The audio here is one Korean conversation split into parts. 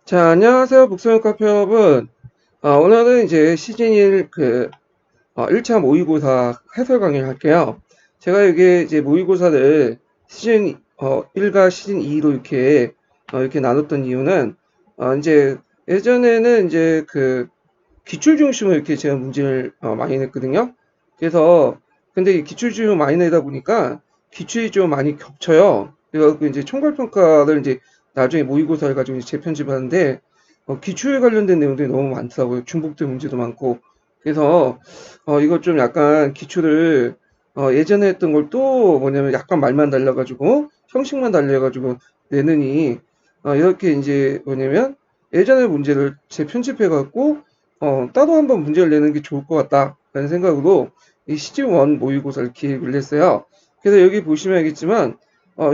자, 안녕하세요. 북소형 카페 여러분. 오늘은 이제 시즌 1 1차 모의고사 해설 강의를 할게요. 제가 이게 이제 모의고사를 시즌 1과 시즌 2로 이렇게 나눴던 이유는 이제 예전에는 이제 기출 중심으로 이렇게 제가 문제를 많이 냈거든요. 그래서 근데 이 기출 중심으로 많이 내다 보니까 기출이 좀 많이 겹쳐요. 그래서 이제 총괄평가를 이제 나중에 모의고사를 가지고 이제 재편집하는데 기출에 관련된 내용들이 너무 많더라고요. 중복된 문제도 많고. 그래서 이거 좀 약간 기출을 예전에 했던 걸 또 뭐냐면 약간 말만 달라가지고 형식만 달려가지고 내느니 이렇게 이제 뭐냐면 예전의 문제를 재편집해갖고 따로 한번 문제를 내는 게 좋을 것 같다라는 생각으로 이 시즌 1 모의고사를 기획을 했어요. 그래서 여기 보시면 알겠지만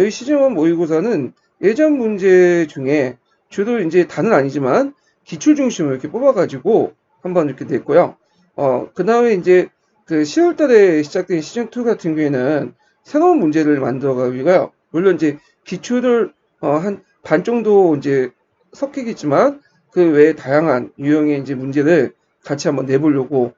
이 시즌 1 모의고사는 예전 문제 중에 주로 이제 다는 아니지만 기출 중심으로 이렇게 뽑아가지고 한번 이렇게 냈고요. 그 다음에 이제 10월 달에 시작된 시즌 2 같은 경우에는 새로운 문제를 만들어가지고요. 물론 이제 기출을 한 반 정도 이제 섞이겠지만 그 외에 다양한 유형의 이제 문제를 같이 한번 내보려고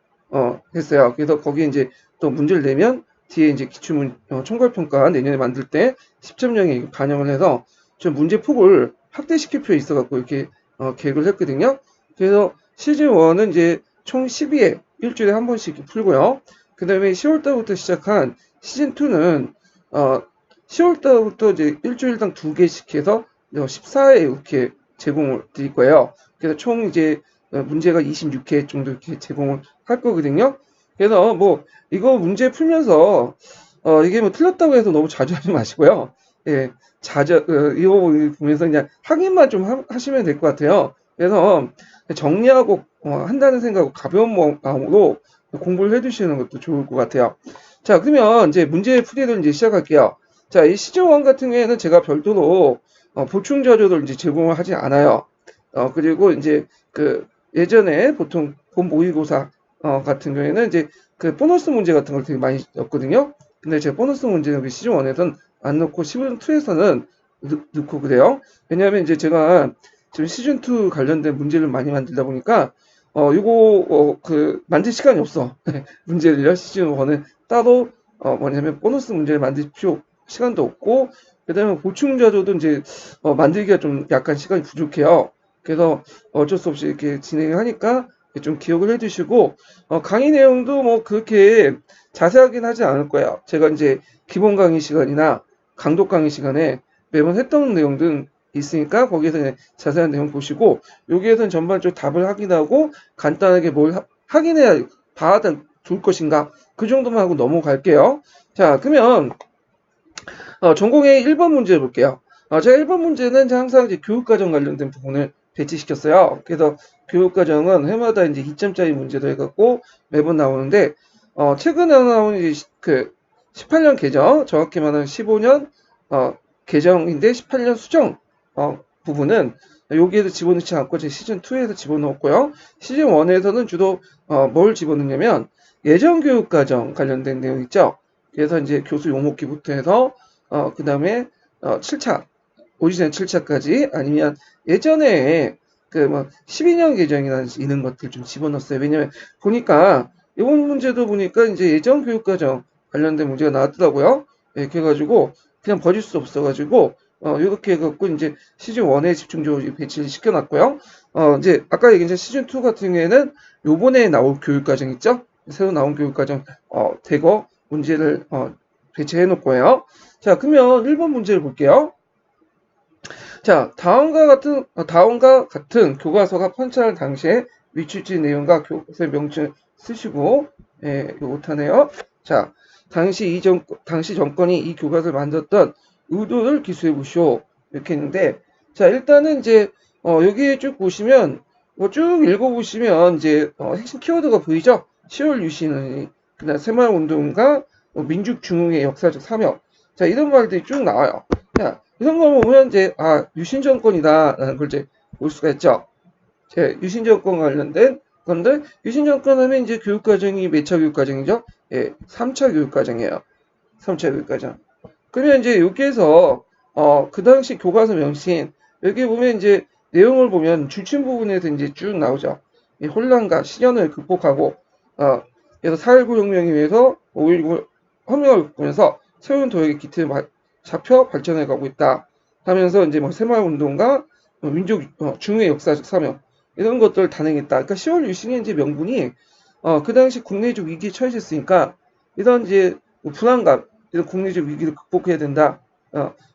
했어요. 그래서 거기에 이제 또 문제를 내면 뒤에 이제 기출문 총괄평가 내년에 만들 때 10점령에 반영을 해서 좀 문제 폭을 확대시킬 필요 있어 갖고 이렇게 계획을 했거든요. 그래서 시즌 1은 이제 총 12회 일주일에 한 번씩 풀고요. 그 다음에 10월 달부터 시작한 시즌 2는 10월 달부터 이제 일주일당 2개씩 해서 14회 이렇게 제공을 드릴 거예요. 그래서 총 이제 문제가 26회 정도 이렇게 제공을 할 거거든요. 그래서 뭐 이거 문제 풀면서 이게 뭐 틀렸다고 해서 너무 자주 하지 마시고요. 예, 자주 이거 보면서 그냥 확인만 좀 하시면 될 것 같아요. 그래서 정리하고 한다는 생각으로 가벼운 마음으로 공부를 해주시는 것도 좋을 것 같아요. 자, 그러면 이제 문제 풀이를 이제 시작할게요. 자, 이 시즌 1 같은 경우에는 제가 별도로 보충 자료를 이제 제공을 하지 않아요. 그리고 이제 예전에 보통 본 모의고사 같은 경우에는 이제 보너스 문제 같은 걸 되게 많이 넣었거든요. 근데 제가 보너스 문제는 시즌 1에서는 안 넣고 시즌 2에서는 넣고 그래요. 왜냐하면 이제 제가 지금 시즌 2 관련된 문제를 많이 만들다 보니까 이거 만들 시간이 없어. 문제를요. 시즌 1은 따로 뭐냐면 보너스 문제를 만들 필요 시간도 없고 그다음에 보충 자료도 이제 만들기가 좀 약간 시간이 부족해요. 그래서 어쩔 수 없이 이렇게 진행을 하니까 좀 기억을 해두시고 강의 내용도 뭐 그렇게 자세하긴 하지 않을 거예요. 제가 이제 기본 강의 시간이나 강독 강의 시간에 매번 했던 내용들은 있으니까 거기에서 자세한 내용 보시고 여기에서는 전반적으로 답을 확인하고 간단하게 뭘 확인해야 봐야 좋을 것인가 그 정도만 하고 넘어갈게요. 자, 그러면 전공의 1번 문제 볼게요. 제가 1번 문제는 항상 이제 교육과정 관련된 부분을 배치시켰어요. 그래서 교육과정은 해마다 이제 2점짜리 문제도 해갖고 매번 나오는데, 최근에 나온 이제 18년 개정, 정확히 말하면 15년, 개정인데 18년 수정, 부분은 여기에도 집어넣지 않고 제 시즌2에서 집어넣었고요. 시즌1에서는 주로, 뭘 집어넣냐면, 예전교육과정 관련된 내용 있죠? 그래서 이제 교수 용어기부터 해서 그 다음에 7차, 오디션 7차까지 아니면 예전에 뭐 12년 개정이나 이런 것들 좀 집어넣었어요. 왜냐면 보니까 이번 문제도 보니까 이제 예전 교육과정 관련된 문제가 나왔더라고요. 예, 그래가지고 그냥 버릴 수 없어가지고 이렇게 해갖고 이제 시즌 1에 집중적으로 배치를 시켜놨고요. 이제 아까 얘기한 시즌 2 같은 경우에는 요번에 나올 교육과정 있죠? 새로 나온 교육과정 대거 문제를 배치해 놓을 거예요. 자, 그러면 1번 문제를 볼게요. 자, 다음과 같은 교과서가 편찬할 당시에 위치지 내용과 교과서의 명칭 쓰시고, 예, 요것하네요. 자, 당시 정권이 이 교과서를 만들었던 의도를 기술해 보시오. 이렇게 했는데, 자, 일단은 이제, 여기 쭉 보시면, 쭉 읽어보시면, 이제, 핵심 키워드가 보이죠? 10월 유신의, 그다음 새마을운동과 민족중흥의 역사적 사명. 자, 이런 말들이 쭉 나와요. 자, 이런 거 보면 이제 유신 정권이다라는 걸 이제 볼 수가 있죠. 제 유신 정권 관련된 건데 유신 정권 하면 이제 교육 과정이 몇 차 교육 과정이죠? 예, 3차 교육 과정이에요. 3차 교육 과정. 그러면 이제 여기에서 그 당시 교과서 명칭 여기 보면 이제 내용을 보면 중심 부분에서 이제 쭉 나오죠. 이 혼란과 시련을 극복하고, 그래서 4.19 혁명에 의해서 5.19 혁명을 겪으면서 새로운 도약의 기틀을 잡혀 발전해 가고 있다 하면서 이제 뭐 새마을운동과 민족 중의 역사적 사명 이런 것들을 단행했다. 그러니까 10월 유신의 이제 명분이 그 당시 국내적 위기에 처해졌으니까 이런 이제 불안감, 이런 국내적 위기를 극복해야 된다.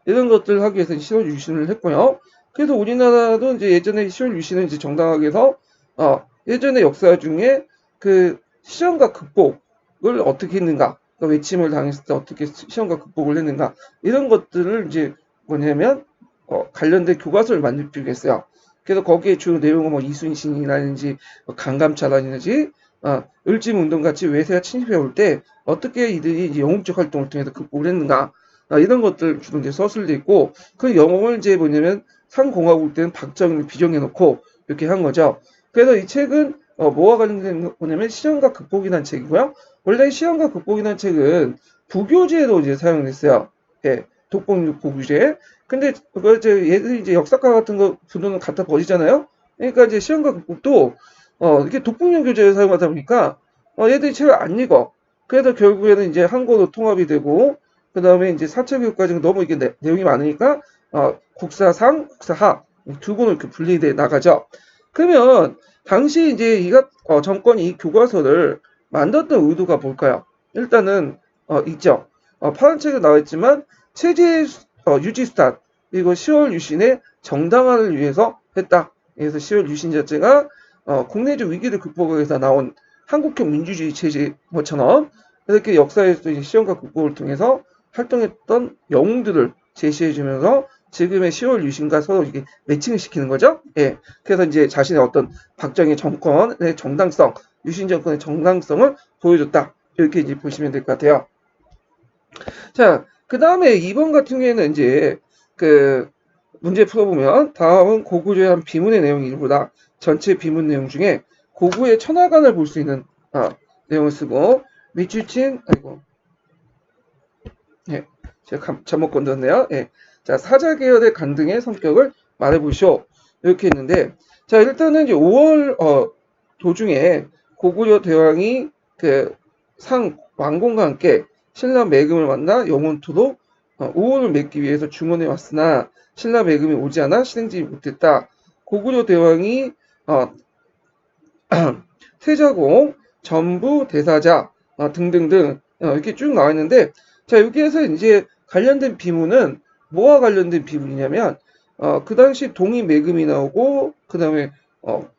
이런 것들을 하기 위해서 10월 유신을 했고요. 그래서 우리나라도 이제 예전에 10월 유신을 이제 정당하게 해서 예전의 역사 중에 그 시험과 극복을 어떻게 했는가, 그러니까 외침을 당했을 때 어떻게 시험과 극복을 했는가 이런 것들을 이제 뭐냐면 관련된 교과서를 만들기 했어요. 그래서 거기에 주요 내용은 뭐 이순신이라든지 강감차라든지 을지문동 같이 외세가 침입해 올 때 어떻게 이들이 이제 영웅적 활동을 통해서 극복을 했는가 이런 것들 주로 이제 서술돼 있고 그 영웅을 이제 뭐냐면 상공화국 때는 박정희를 비정해 놓고 이렇게 한 거죠. 그래서 이 책은 뭐와 관련된 거냐면 시험과 극복이라는 책이고요. 원래 시험과 극복이라는 책은 부교재로 이제 사용됐어요. 예, 독봉 부교재. 근데 그거 이제 얘들이 이제 역사과 같은 거 분도는 갖다 버리잖아요. 그러니까 이제 시험과 극복도 이렇게 독북용 교재를 사용하다 보니까 얘들이 책을 안 읽어. 그래서 결국에는 이제 한국어로 통합이 되고 그 다음에 이제 사체교육까지는 너무 이게 내용이 많으니까 국사상, 국사학 두 권을 이렇게 분리돼 나가죠. 그러면 당시 이제 이가 정권이 이 교과서를 만들었던 의도가 뭘까요? 일단은 있죠. 파란 책에 나와 있지만 체제 유지 수단 그리고 10월 유신의 정당화를 위해서 했다. 그래서 10월 유신 자체가 국내적 위기를 극복하기 위해서 나온 한국형 민주주의 체제 것처럼 이렇게 역사에서 시험과 극복을 통해서 활동했던 영웅들을 제시해주면서 지금의 10월 유신과 서로 이게 매칭을 시키는 거죠. 예. 그래서 이제 자신의 어떤 박정희 정권의 정당성, 유신 정권의 정당성을 보여줬다. 이렇게 이제 보시면 될 것 같아요. 자, 그 다음에 2번 같은 경우에는 이제 그 문제 풀어보면 다음은 고구려의 한 비문의 내용이 일부다. 전체 비문 내용 중에 고구의 천하관을 볼 수 있는 내용을 쓰고 밑줄친 아이고 예, 제가 잘못 건드렸네요. 예, 자 사자 계열의 간등의 성격을 말해보시오 이렇게 했는데 자 일단은 이제 5월 도중에 고구려 대왕이 그 상 왕공과 함께 신라 매금을 만나 영원토록 우호를 맺기 위해서 중원에 왔으나 신라 매금이 오지 않아 실행지 못했다. 고구려 대왕이 태자공, 전부 대사자 등등등 이렇게 쭉 나와 있는데 자 여기에서 이제 관련된 비문은 뭐와 관련된 비문이냐면 그 당시 동이 매금이 나오고 그 다음에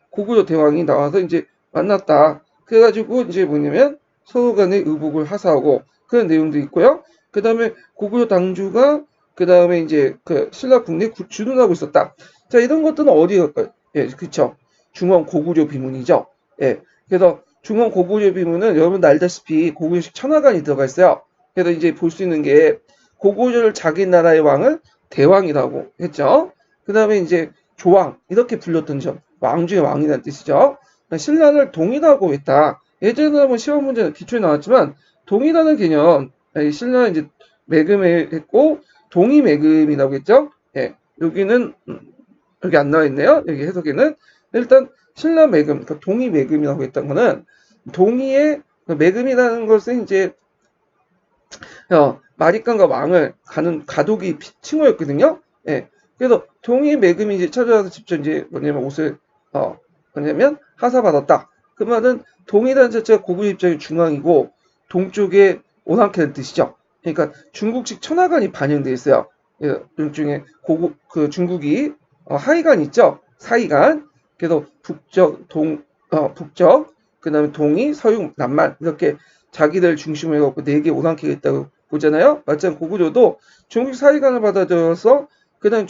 고구려 대왕이 나와서 이제 만났다. 그래가지고 이제 뭐냐면 서로 간에 의복을 하사하고 그런 내용도 있고요. 그 다음에 고구려 당주가 그 다음에 이제 그 신라 국내에 주둔하고 있었다. 자 이런 것들은 어디 갈까요? 예, 그쵸. 중원 고구려 비문이죠. 예, 그래서 중원 고구려 비문은 여러분 알다시피 고구려식 천하관이 들어가 있어요. 그래서 이제 볼 수 있는 게 고구려를 자기 나라의 왕을 대왕이라고 했죠. 그 다음에 이제 조왕 이렇게 불렸던 점, 왕 중의 왕이라는 뜻이죠. 신라를 동이라고 했다. 예전에 한번 시험 문제는 기초에 나왔지만 동이라는 개념, 신라 이제 매금에 했고 동이 매금이라고 했죠. 예, 여기는 여기 안 나와 있네요. 여기 해석에는 일단 신라 매금, 그러니까 동이 매금이라고 했던 거는 동이의 매금이라는 것은 이제 마리깡과 왕을 가는 가독이 칭호였거든요. 예. 그래서 동이 매금이 이제 찾아와서 직접 이제 뭐냐면 옷을 뭐냐면 하사받았다. 그 말은 동이라는 자체가 고구려 입장의 중앙이고 동쪽에 오랑캐는 뜻이죠. 그러니까 중국식 천하관이 반영되어 있어요. 예, 일종의 그 중국이 하이간 있죠. 사이간. 그래서 북적 북적 그다음에 동이 서육 남만 이렇게 자기들 중심으로 해갖고 4개 오랑캐가 있다고 보잖아요. 마찬가지로 고구려도 중국 사이관을 받아들여서 그다음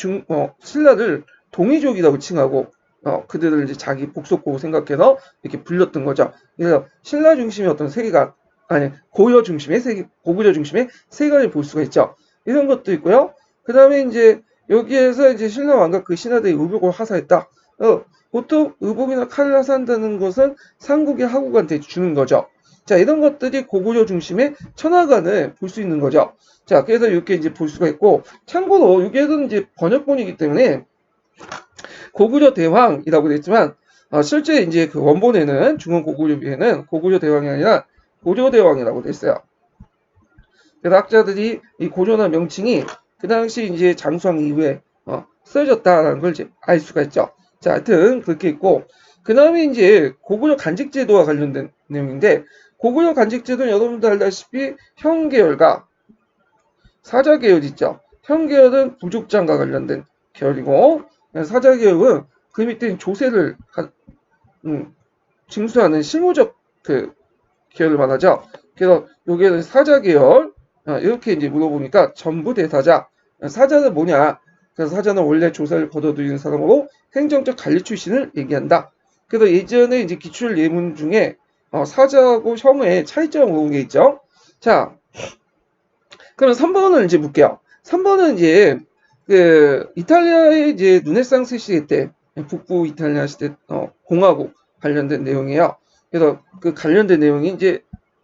신라를 동이족이라고 칭하고 그들을 이제 자기 복속고 생각해서 이렇게 불렸던 거죠. 그래서 신라 중심의 어떤 세계관 아니 고려 중심의 세계 고구려 중심의 세계관을 볼 수가 있죠. 이런 것도 있고요. 그다음에 이제 여기에서 이제 신라 왕과 그 신하들이 의복을 하사했다. 보통 의복이나 칼을 하사한다는 것은 삼국의 하국한테 주는 거죠. 자, 이런 것들이 고구려 중심의 천하관을 볼 수 있는 거죠. 자, 그래서 이렇게 이제 볼 수가 있고, 참고로 여기에서는 이제 번역본이기 때문에 고구려 대왕이라고 되어 있지만 실제 이제 그 원본에는 중원 고구려비에는 고구려 대왕이 아니라 고려 대왕이라고 되어 있어요. 그래서 학자들이 이 고려라는 명칭이 그 당시 이제 장수왕 이후에 쓰여졌다라는 걸 이제 알 수가 있죠. 자, 하여튼 그렇게 있고 그 다음에 이제 고구려 간직제도와 관련된 내용인데 고구려 간직제도는 여러분도 알다시피 형계열과 사자계열 있죠. 형계열은 부족장과 관련된 계열이고 사자계열은 그 밑에 조세를 징수하는 실무적 그 계열을 말하죠. 그래서 여기에는 사자계열 이렇게 이제 물어보니까 전부 대사자. 사자는 뭐냐? 그래서 사자는 원래 조사를 거둬들이는 사람으로 행정적 관리 출신을 얘기한다. 그래서 예전에 이제 기출 예문 중에 사자하고 혐의 차이점을 물어본 게 있죠. 자, 그럼 3번을 이제 볼게요. 3번은 이제 그 이탈리아의 이제 르네상스 시대 때 북부 이탈리아 시대 공화국 관련된 내용이에요. 그래서 그 관련된 내용이 이제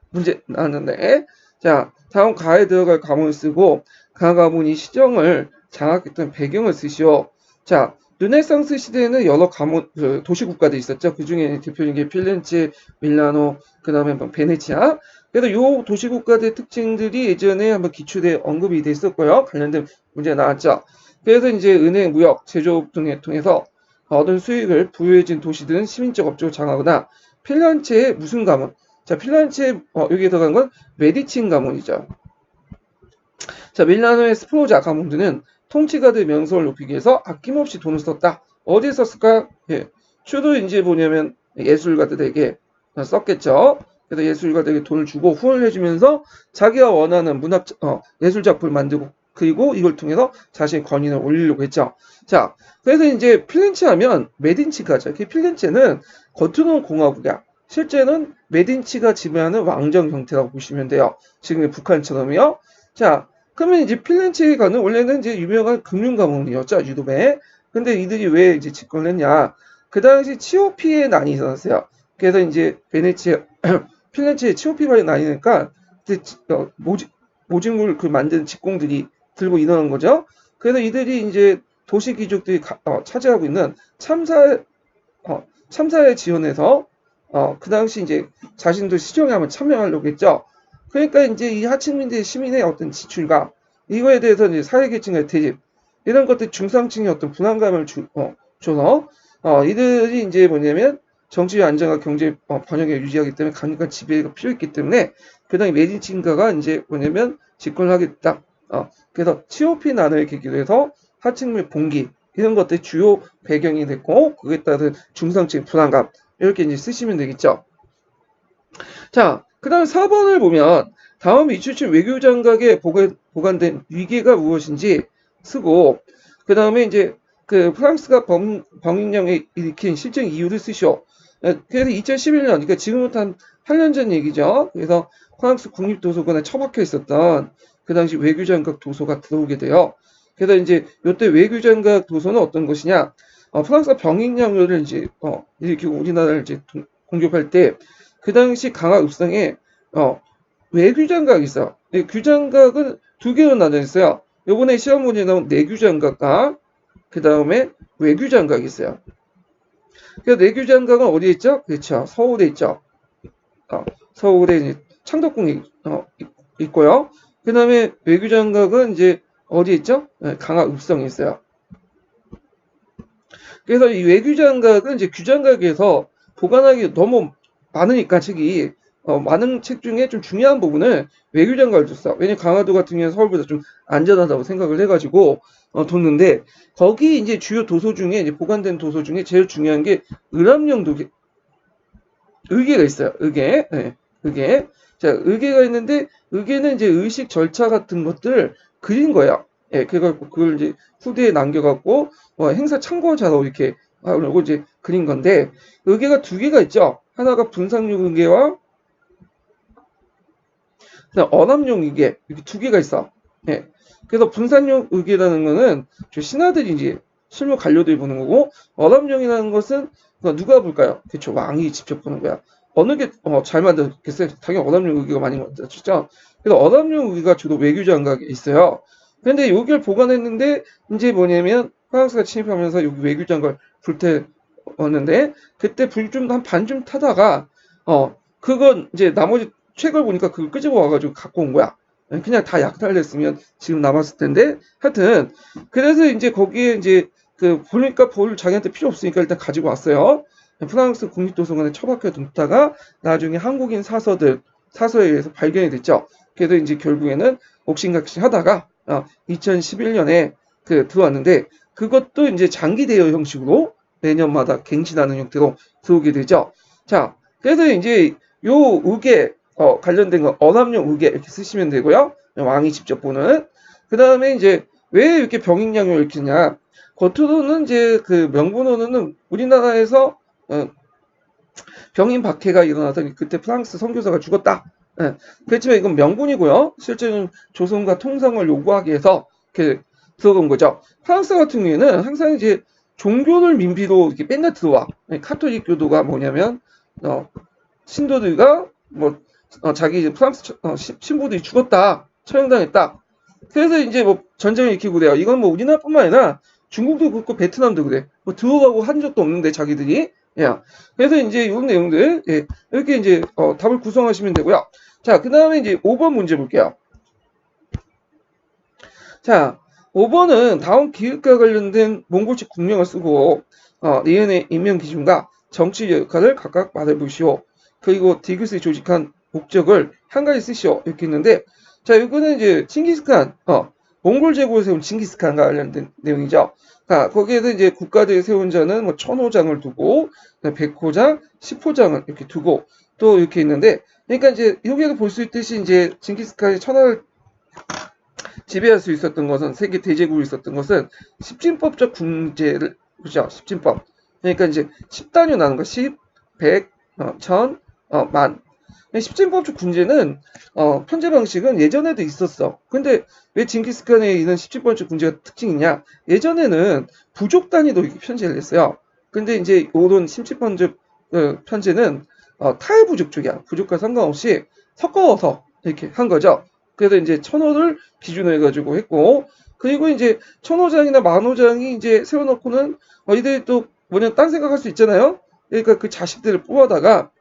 문제 나왔는데 자 다음 가에 들어갈 가문을 쓰고 가 가문이 시정을 장악했던 배경을 쓰시오. 자 르네상스 시대에는 여러 가문 도시 국가들이 있었죠. 그 중에 대표적인 게 필렌체, 밀라노, 그 다음에 베네치아. 그래서 요 도시 국가들의 특징들이 예전에 한번 기출에 언급이 돼 있었고요. 관련된 문제가 나왔죠. 그래서 이제 은행, 무역, 제조업 등을 통해서 얻은 수익을 부유해진 도시들은 시민적 업종을 장악하거나 필렌체의 무슨 가문? 자, 필렌체 여기에 들어간 건 메디친 가문이죠. 자, 밀라노의 스포자 가문들은 통치가들의 명성을 높이기 위해서 아낌없이 돈을 썼다. 어디에 썼을까? 예. 주로 이제 뭐냐면 예술가들에게 썼겠죠. 그래서 예술가들에게 돈을 주고 후원을 해주면서 자기가 원하는 예술 작품을 만들고 그리고 이걸 통해서 자신의 권위를 올리려고 했죠. 자, 그래서 이제 필렌체 하면 메디치가죠. 그 필렌체는 겉으로는 공화국이야. 실제는 메디치가 지배하는 왕정 형태라고 보시면 돼요. 지금 북한처럼요. 자, 그러면 이제 필렌체가는 원래는 이제 유명한 금융 가문이었죠, 유럽에. 근데 이들이 왜 이제 집권을 했냐? 그 당시 치오피의 난이 있었어요. 그래서 이제 베네치아, 필렌체에 치오피가 나뉘니까 모직물 그 만든 직공들이 들고 일어난 거죠. 그래서 이들이 이제 도시 귀족들이 차지하고 있는 참사에 지원해서 그 당시 이제 자신도 시정에 한번 참여하려고 했죠. 그러니까 이제 이 하층민들 시민의 어떤 지출과 이거에 대해서 이제 사회계층의 대립 이런 것들 중상층의 어떤 불안감을 줘서 이들이 이제 뭐냐면 정치 안정과 경제 번영을 유지하기 때문에 강력한 지배가 필요했기 때문에 그 다음에 메디치인가가 이제 뭐냐면 집권을 하겠다. 그래서 치오피 난을 계기로 해서 하층민 봉기 이런 것들이 주요 배경이 됐고 그에 따른 중상층 불안감 이렇게 이제 쓰시면 되겠죠. 자, 그 다음 4번을 보면 다음 이출신 외교장각에 보관된 위계가 무엇인지 쓰고 그 다음에 이제 그 프랑스가 병인령에 일으킨 실정 이유를 쓰시오. 그래서 2011년, 그러니까 지금부터 한 8년 전 얘기죠. 그래서 프랑스 국립도서관에 처박혀 있었던 그 당시 외교장각 도서가 들어오게 돼요. 그래서 이제 이때 외교장각 도서는 어떤 것이냐? 프랑스가 병인령을 이제 일으키고 우리나라를 이제 공격할 때 그 당시 강화 읍성에 외교장각이 있어요. 규장각은 두 개로 나눠 있어요. 요번에 시험 문제에 나온 내규장각과 그 다음에 외교장각이 있어요. 그래서 내규장각은 어디에 있죠? 그렇죠. 서울에 있죠. 서울에 이제 창덕궁이 있고요. 그 다음에 외교장각은 이제 어디에 있죠? 강화 읍성에 있어요. 그래서 이 외교장각은 이제 규장각에서 보관하기 너무 많으니까 책이 많은 책 중에 좀 중요한 부분을 외교장각을 줬어. 왜냐면 강화도 같은 경우는 서울보다 좀 안전하다고 생각을 해가지고 뒀는데 거기 이제 주요 도서 중에 이제 보관된 도서 중에 제일 중요한 게 을암령 의계가 있어요. 의계, 네, 의계. 자, 의계가 있는데 의계는 이제 의식 절차 같은 것들 그린 거예요. 예, 그걸 이제 후대에 남겨갖고 행사 참고자로 이렇게 하고 이제 그린 건데 의계가 두 개가 있죠. 하나가 분상용 의계와 언암용 의계 이렇게 두 개가 있어. 예. 그래서 분산용 의계라는 거는 신하들이 이제 실무 관료들이 보는 거고 언암용이라는 것은 누가 볼까요? 그렇죠. 왕이 직접 보는 거야. 어느 게 잘 만들었겠어요? 당연히 언암용 의계가 많이 만들었죠. 그래서 언암용 의계가 주로 외교장각에 있어요. 근데 여기를 보관했는데 이제 뭐냐면 프랑스가 침입하면서 여기 외교장관 불태웠는데 그때 불 좀 한 반쯤 타다가 그건 이제 나머지 책을 보니까 그걸 끄집어 와가지고 갖고 온 거야. 그냥 다 약탈됐으면 지금 남았을 텐데 하여튼 그래서 이제 거기에 이제 그 보니까 볼 자기한테 필요 없으니까 일단 가지고 왔어요. 프랑스 국립도서관에 처박혀 둔다가 나중에 한국인 사서에 의해서 발견이 됐죠. 그래서 이제 결국에는 옥신각신 하다가 2011년에 그 들어왔는데 그것도 이제 장기 대여 형식으로 매년마다 갱신하는 형태로 들어오게 되죠. 자, 그래서 이제 요 의계 관련된 거 언압용 의계 이렇게 쓰시면 되고요. 왕이 직접 보는. 그 다음에 이제 왜 이렇게 병익량을 읽히냐? 겉으로는 이제 그 명분으로는 우리나라에서 병인 박해가 일어나서 그때 프랑스 선교사가 죽었다. 그렇지만 이건 명분이고요. 실제는 조선과 통상을 요구하기 위해서 이렇게 들어간 거죠. 프랑스 같은 경우에는 항상 이제 종교를 민비로 이렇게 맨날 들어와. 카톨릭 교도가 뭐냐면 신도들과 뭐 자기 프랑스 신부들이 죽었다, 처형당했다. 그래서 이제 뭐 전쟁을 일으키고 그래요. 이건 뭐 우리나라뿐만 아니라 중국도 그렇고 베트남도 그래. 뭐 들어가고 한 적도 없는데 자기들이. 예. 그래서 이제 이런 내용들 이렇게 이제 답을 구성하시면 되고요. 자, 그 다음에 이제 5번 문제 볼게요. 자, 5번은 다음 기획과 관련된 몽골식 국명을 쓰고 리엔의 임명 기준과 정치 역할을 각각 말해보시오. 그리고 디귿이 조직한 목적을 한 가지 쓰시오. 이렇게 있는데, 자, 이거는 이제 칭기스칸, 몽골 제국을 세운 칭기스칸과 관련된 내용이죠. 자, 거기에서 이제 국가들이 세운 자는 뭐 1000호장을 두고, 100호장, 10호장을 이렇게 두고, 또 이렇게 있는데, 그러니까 이제 여기에서 볼 수 있듯이 이제 칭기스칸이 천하를 지배할 수 있었던 것은 세계 대제국이 있었던 것은 십진법적 군제를 그죠? 십진법. 그러니까 이제 10단위 나는 거 10, 100, 1000, 만. 십진법적 군제는 편제 방식은 예전에도 있었어. 근데 왜 징기스칸에 있는 십진법적 군제가 특징이냐? 예전에는 부족 단위도 이렇게 편제를 했어요. 근데 이제 이런 십진법적 편제는 타일부족 쪽이야. 부족과 상관없이 섞어서 이렇게 한 거죠. 그래서 이제 천호를 기준으로 해가지고 했고, 그리고 이제 천호장이나 만호장이 이제 세워놓고는 이들이 또 뭐냐 딴 생각할 수 있잖아요. 그러니까 그 자식들을 뽑아다가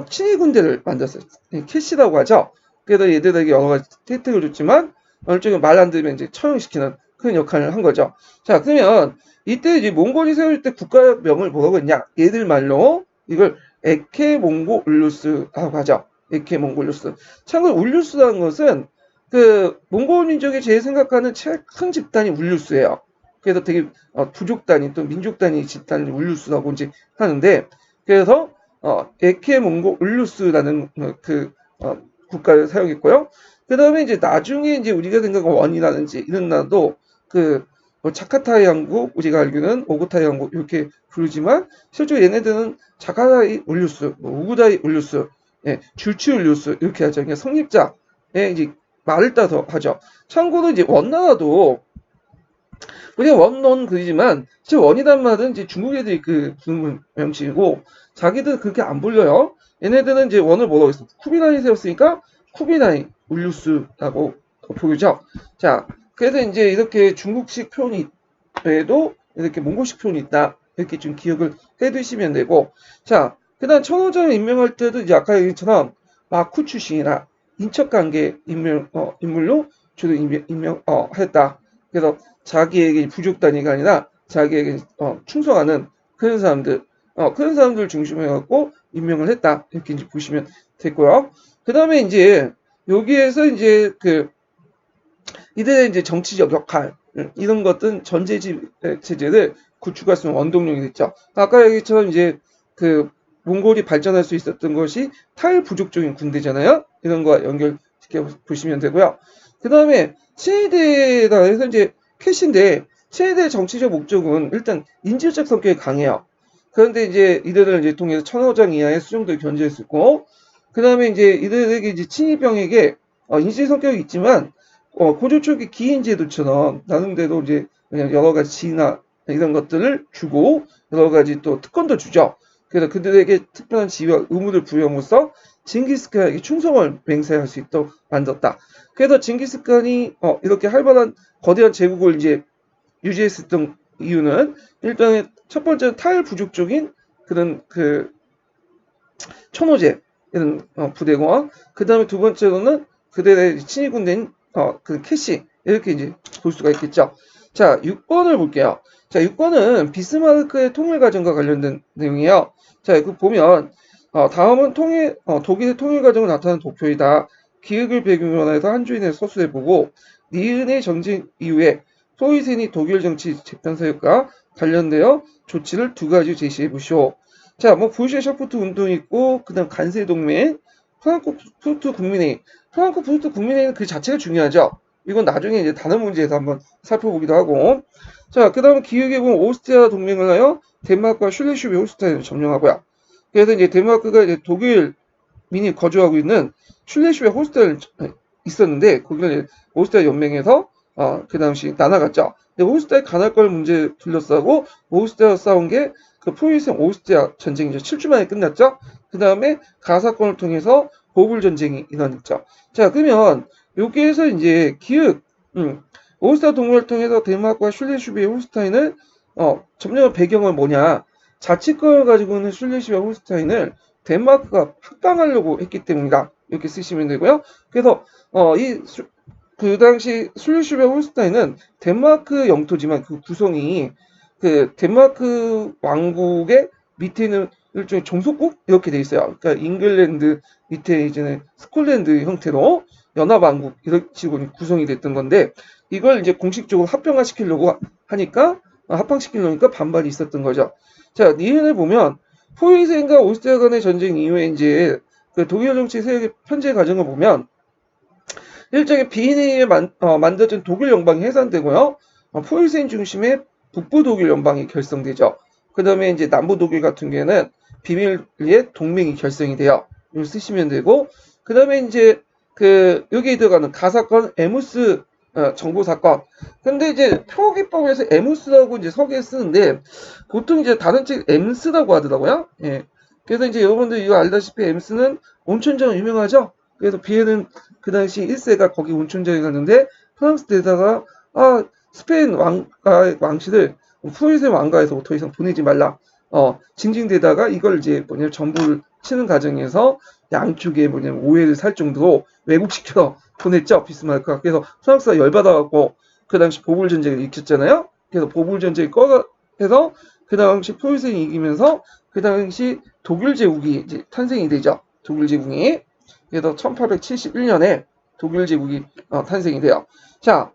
친위 군대를 만들었어요. 캐시라고 하죠. 그래서 얘들에게 여러 가지 혜택을 줬지만 일종의 말 안 들으면 이제 처형시키는 그런 역할을 한 거죠. 자, 그러면 이때 이제 몽골이 세울 때 국가명을 뭐라고 했냐? 얘들 말로 이걸 에케몽고 울루스라고 하죠. 에케몽고 울루스. 참고로 울루스라는 것은 그 몽골 민족이 제일 생각하는 제일 큰 집단이 울루스예요. 그래서 되게 부족 단위 또 민족 단위 집단을 울루스라고 이제 하는데 그래서 에케몽고 울루스라는 국가를 사용했고요. 그 다음에 이제 나중에 이제 우리가 생각하는 원이라든지 이런 나라도 뭐 자카타의 왕국 우리가 알기로는 오고타의 왕국 이렇게 부르지만 실제로 얘네들은 자카타의 울루스, 뭐 우구다의 울루스, 줄치 울루스 이렇게 하죠. 그러니까 성립자의 이제 말을 따서 하죠. 참고로 이제 원나라도 우리가 원론 그리지만 실제 원이란 말은 이제 중국 애들이 그 부르는 명칭이고 자기들 그렇게 안 불려요. 얘네들은 이제 원을 뭐라고 했어? 쿠비나이 세웠으니까 쿠비나이 울루스라고 부르죠. 자, 그래서 이제 이렇게 중국식 표현이 외에도 이렇게 몽골식 표현이 있다. 이렇게 좀 기억을 해두시면 되고 자, 그 다음 천호장을 임명할 때도 이제 아까 얘기처럼 마쿠 출신이나 인척관계 인물로 주로 임명했다. 그래서 자기에게 부족 단위가 아니라 자기에게 충성하는 그런 사람들 중심으로 해갖고 임명을 했다. 이렇게 이제 보시면 됐고요. 그 다음에 이제 여기에서 이제 이들의 이제 정치적 역할 이런 것들은 전제 체제를 구축할 수 있는 원동력이 됐죠. 아까 얘기처럼 이제 몽골이 발전할 수 있었던 것이 탈부족적인 군대잖아요. 이런 거와 연결시켜 보시면 되고요. 그 다음에 친위대에다 해서 이제 캐시인데 친위대의 정치적 목적은 일단 인질적 성격이 강해요. 그런데 이제 이들을 이제 통해서 천호장 이하의 수종들을 견제할 수 있고, 그 다음에 이제 이들에게 이제 친위병에게 인질 성격이 있지만 고조 초기 기인 제도처럼 나름대로 이제 그냥 여러 가지 지위나 이런 것들을 주고 여러 가지 또 특권도 주죠. 그래서 그들에게 특별한 지위와 의무를 부여함으로써 징기스칸에게 충성을 맹세할 수 있도록 만들었다. 그래서 징기스칸이 이렇게 활발한 거대한 제국을 이제 유지했었던 이유는 일단 첫 번째는 탈부족적인 그런 그 천호제 이런 부대고, 그 다음에 두 번째로는 그들의 친위군대인 그 캐시, 이렇게 이제 볼 수가 있겠죠. 자, 6번을 볼게요. 자, 6번은 비스마르크의 통일 과정과 관련된 내용이에요. 자, 그 보면 다음은 독일의 통일 과정을 나타낸 도표이다. 기획을 배경으로 해서 한 주인의 서술해보고 니은의 정진 이후에 소위센이 독일 정치 재편 사역과 관련되어 조치를 두 가지 제시해 보시오. 자, 뭐 보이시아 샤프트 운동이 있고, 그다음 간세 동맹, 프랑크푸르트 국민회의. 프랑크푸르트 국민회의는 그 자체가 중요하죠. 이건 나중에 이제 다른 문제에서 한번 살펴보기도 하고. 자, 그다음 기획에 보면 오스트리아 동맹을 하여 덴마크와 슐레슈비 홀스타인을 점령하고요. 그래서 이제 덴마크가 이제 독일 민이 거주하고 있는 슐레슈비 홀스타인 있었는데, 거기를 오스트리아 연맹에서 그 당시 나눠갔죠. 근데 오스트리아 간할걸 문제 둘러싸고 오스트리아 싸운 게 그 프로이센 오스트리아 전쟁이 이제 7주 만에 끝났죠. 그 다음에 가사건을 통해서 보불 전쟁이 일어났죠. 자, 그러면 여기에서 이제 기획, 오스트리아 동맹을 통해서 덴마크와 슐레슈비 홀스타인을 점령한 배경은 뭐냐? 자치권을 가지고 있는 슐레슈비 홀스타인을 덴마크가 합방하려고 했기 때문이다. 이렇게 쓰시면 되고요. 그래서 그 당시 슐레슈비 홀스타인은 덴마크 영토지만 그 구성이 그 덴마크 왕국의 밑에는 일종의 종속국 이렇게 돼 있어요. 그러니까 잉글랜드 밑에 이제는 스콜랜드 형태로 연합왕국 이런 식으로 구성이 됐던 건데, 이걸 이제 공식적으로 합병화시키려고 하니까 합방시키려니까 반발이 있었던 거죠. 자, 니은을 보면 포이센과 오스트리아 간의 전쟁 이후에 이제 그 독일 정치 세력의 편제 과정을 보면 일종의 비인에 만들어진 독일 연방이 해산되고요. 포이센 중심의 북부 독일 연방이 결성되죠. 그 다음에 이제 남부 독일 같은 경우에는 비밀리에 동맹이 결성이 돼요. 이걸 쓰시면 되고, 그 다음에 이제 그 여기에 들어가는 가사건 에무스 정보 사건. 근데 이제 표기법에서 에무스라고 이제 서기에 쓰는데 보통 이제 다른 책 엠스라고 하더라고요. 예. 그래서 이제 여러분들 이거 알다시피 엠스는 온천장 유명하죠. 그래서 비에는 그 당시 1세가 거기 온천장에 갔는데 프랑스 대사가 스페인 왕실을 프로이센 왕가에서 더 이상 보내지 말라. 징징대다가 이걸 이제 뭐냐면 전부를 치는 과정에서 양쪽에 뭐냐면 오해를 살 정도로 왜곡시켜 보냈죠. 비스마르크가. 그래서 프랑스가 열받아갖고 그 당시 보불 전쟁을 일으켰잖아요. 그래서 보불 전쟁이 해서 그 당시 프로이센이 이기면서 그 당시 독일 제국이 이제 탄생이 되죠. 독일 제국이. 그래서 1871년에 독일 제국이 탄생이 돼요. 자,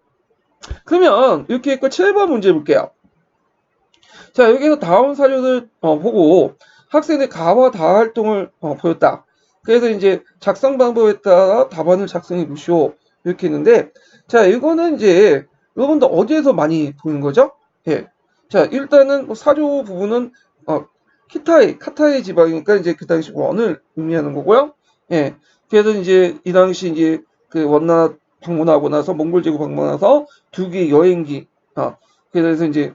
그러면 이렇게 했고 7번 문제 볼게요. 자, 여기서 다음 사료를 보고 학생의 가와 다 활동을 보였다. 그래서 이제 작성 방법에 따라 답안을 작성해 보시오. 이렇게 했는데, 자, 이거는 이제 여러분들 어디에서 많이 보는 거죠? 예. 자, 일단은 뭐 사료 부분은 카타이 지방이니까 이제 그 당시 원을 의미하는 거고요. 예. 그래서 이제 이 당시 이제 그 원나 방문하고 나서 몽골 제국 방문해서 두 개의 여행기, 그래서 이제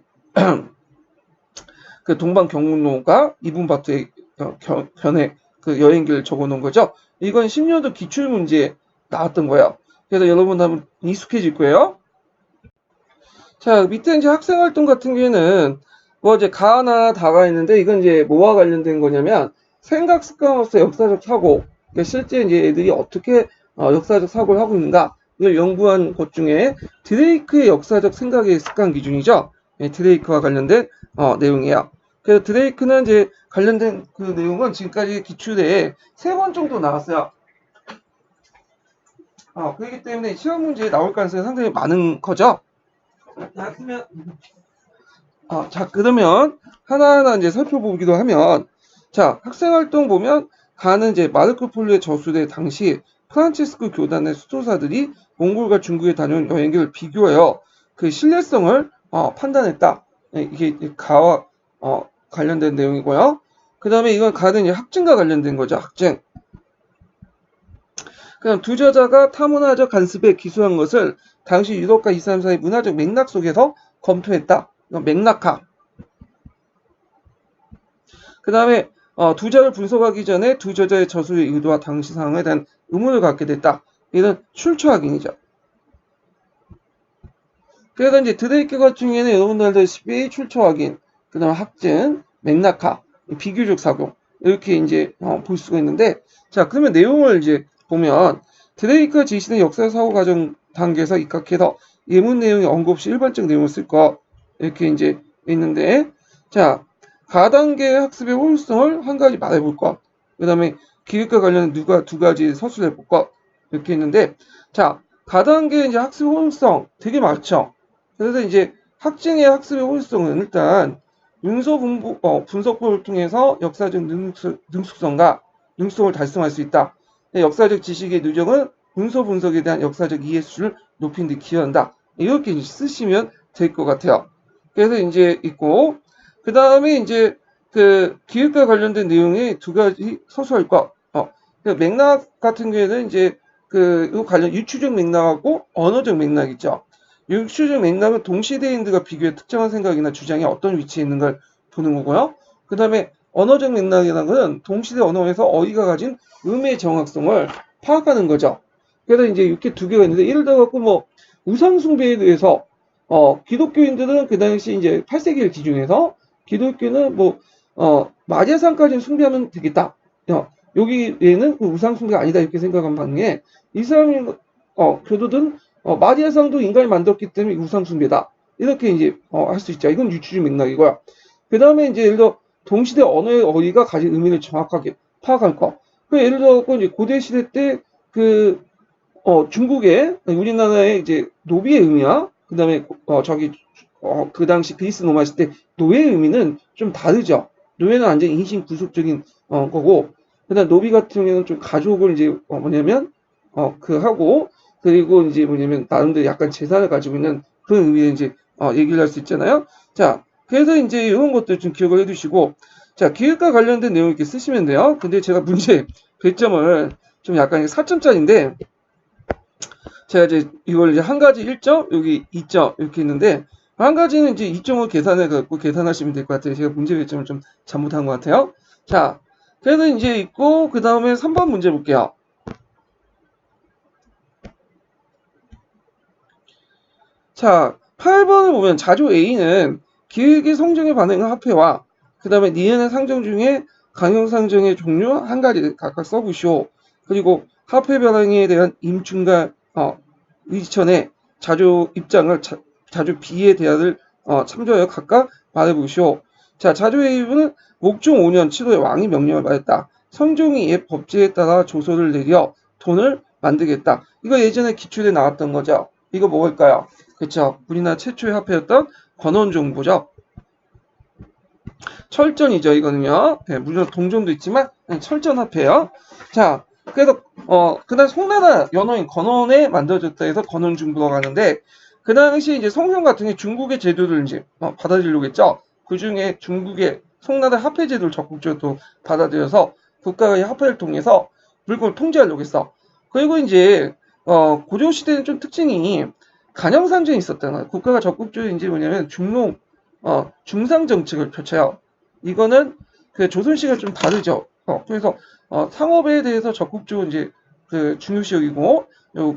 그 동방 경로가 이분바트의 견해 그 여행기를 적어놓은 거죠. 이건 10년도 기출 문제에 나왔던 거예요. 그래서 여러분 한번 익숙해질 거예요. 자, 밑에 이제 학생활동 같은 경우에는 뭐 이제 가나 다가 있는데, 이건 이제 뭐와 관련된 거냐면 생각 습관으로서 역사적 사고, 그러니까 실제 이제 애들이 어떻게 역사적 사고를 하고 있는가 이걸 연구한 것 중에 드레이크의 역사적 생각의 습관 기준이죠. 예, 드레이크와 관련된 내용이에요. 그래서 드레이크는 이제 관련된 그 내용은 지금까지 기출에 3번 정도 나왔어요. 그렇기 때문에 시험 문제에 나올 가능성이 상당히 많은 거죠. 자, 그러면 하나하나 이제 살펴보기도 하면, 자, 학생활동 보면 가는 이제 마르코 폴로의 저수대 당시 프란치스코 교단의 수도사들이 몽골과 중국에 다녀온 여행기를 비교하여 그 신뢰성을 판단했다. 이게 가와 관련된 내용이고요. 그 다음에 이건 가는 이제 학증과 관련된 거죠. 학증. 그럼 두 저자가 타문화적 간습에 기술한 것을 당시 유럽과 이슬람 사이의 문화적 맥락 속에서 검토했다. 이건 맥락학. 그 다음에 두 자를 분석하기 전에 두 저자의 저술의 의도와 당시 상황에 대한 의문을 갖게 됐다. 이런 출처 확인이죠. 그래서 이제 드레이크 같은 경우에는 여러분들 알다시피 출처 확인, 그 다음에 확증, 맥락화, 비교적 사고, 이렇게 이제 볼 수가 있는데, 자, 그러면 내용을 이제 보면, 드레이크가 제시된 역사 사고 과정 단계에서 입각해서 예문 내용의 언급 없이 일반적 내용을 쓸 거, 이렇게 이제 있는데, 자, 가단계 학습의 효율성을 한 가지 말해볼 것, 그 다음에 기획과 관련 두 가지 서술해 볼 것, 이렇게 있는데, 자, 가단계 이제 학습 효율성 되게 많죠. 그래서 이제 학생의 학습의 효율성은 일단 분석법을 통해서 역사적 능숙성과 능숙성을 달성할 수 있다. 역사적 지식의 누적은 문서 분석에 대한 역사적 이해 수준을 높이는 데 기여한다. 이렇게 쓰시면 될 것 같아요. 그래서 이제 있고, 그 다음에 이제 그 기획과 관련된 내용이 두 가지 서술할 것. 그 맥락 같은 경우에는 이제 그 관련 유추적 맥락하고 언어적 맥락 있죠. 유추적 맥락은 동시대인들과 비교해 특정한 생각이나 주장이 어떤 위치에 있는 걸 보는 거고요. 그 다음에 언어적 맥락이라는 것은 동시대 언어에서 어휘가 가진 의미의 정확성을 파악하는 거죠. 그래서 이제 이렇게 두 개가 있는데, 예를 들어 갖고 뭐 우상숭배에 대해서 기독교인들은 그 당시 이제 8세기를 기준해서 기독교는 뭐 마리아상까지는 숭배하면 되겠다. 여기에는 그 우상숭배가 아니다 이렇게 생각한 반면에 이슬람 교도든 마리아상도 인간이 만들었기 때문에 우상숭배다. 이렇게 이제 할 수 있죠. 이건 유추적 맥락이고요. 그 다음에 이제 예를 들어 동시대 언어의 어휘가 가진 의미를 정확하게 파악할 거. 그 예를 들어 이제 고대 시대 때 그 중국의 우리나라의 이제 노비의 의미와 그 다음에 그 당시 그리스 로마 시대 노예의 의미는 좀 다르죠. 노예는 완전 인신 구속적인 거고, 그다음 노비 같은 경우에는 좀 가족을 이제 뭐냐면 그 하고, 그리고 이제 뭐냐면 나름대로 약간 재산을 가지고 있는 그런 의미의 이제 얘기를 할 수 있잖아요. 자, 그래서 이제 이런 것들 좀 기억을 해두시고, 자, 기획과 관련된 내용 이렇게 쓰시면 돼요. 근데 제가 문제 배점을 좀 약간 4점짜리인데, 제가 이제 이걸 이제 한 가지 1점, 여기 2점 이렇게 있는데, 한 가지는 이제 2점을 계산해 갖고 계산하시면 될 것 같아요. 제가 문제 배점을 좀 잘못한 것 같아요. 자, 그래서 이제 있고, 그 다음에 3번 문제 볼게요. 자, 8번을 보면 자조 A는 기획의 성정에 반응한 합해와 그 다음에 니은의 상정 중에 강형상정의 종류 한 가지 각각 써보시오. 그리고 합해 변형에 대한 임충과 의지천의 자조 입장을 자조 B의 대화를 참조하여 각각 말해보시오. 자, 자조 A는 목종 5년 7월에 왕이 명령을 받았다. 성종이 옛 법제에 따라 조서를 내려 돈을 만들겠다. 이거 예전에 기출에 나왔던 거죠. 이거 뭐일까요? 그쵸. 우리나라 최초의 화폐였던 권원종부죠. 철전이죠, 이거는요. 네, 물론 동전도 있지만 철전 화폐요. 자, 그래서 그날 송나라 연호인 권원에 만들어졌다 해서 권원중부라고 하는데, 그 당시 이제 성형 같은 게 중국의 제도를 이제 받아들이려고 했죠. 그 중에 중국의 송나라 화폐 제도를 적극적으로 받아들여서 국가의 화폐를 통해서 물건을 통제하려고 했어. 그리고 이제 고조 시대는 좀 특징이 간영상정이 있었다는 거예요. 국가가 적극적으로 이제 뭐냐면 중상 정책을 펼쳐요. 이거는 그 조선시가 좀 다르죠. 그래서 상업에 대해서 적극적으로 이제 그 중요시 여기고,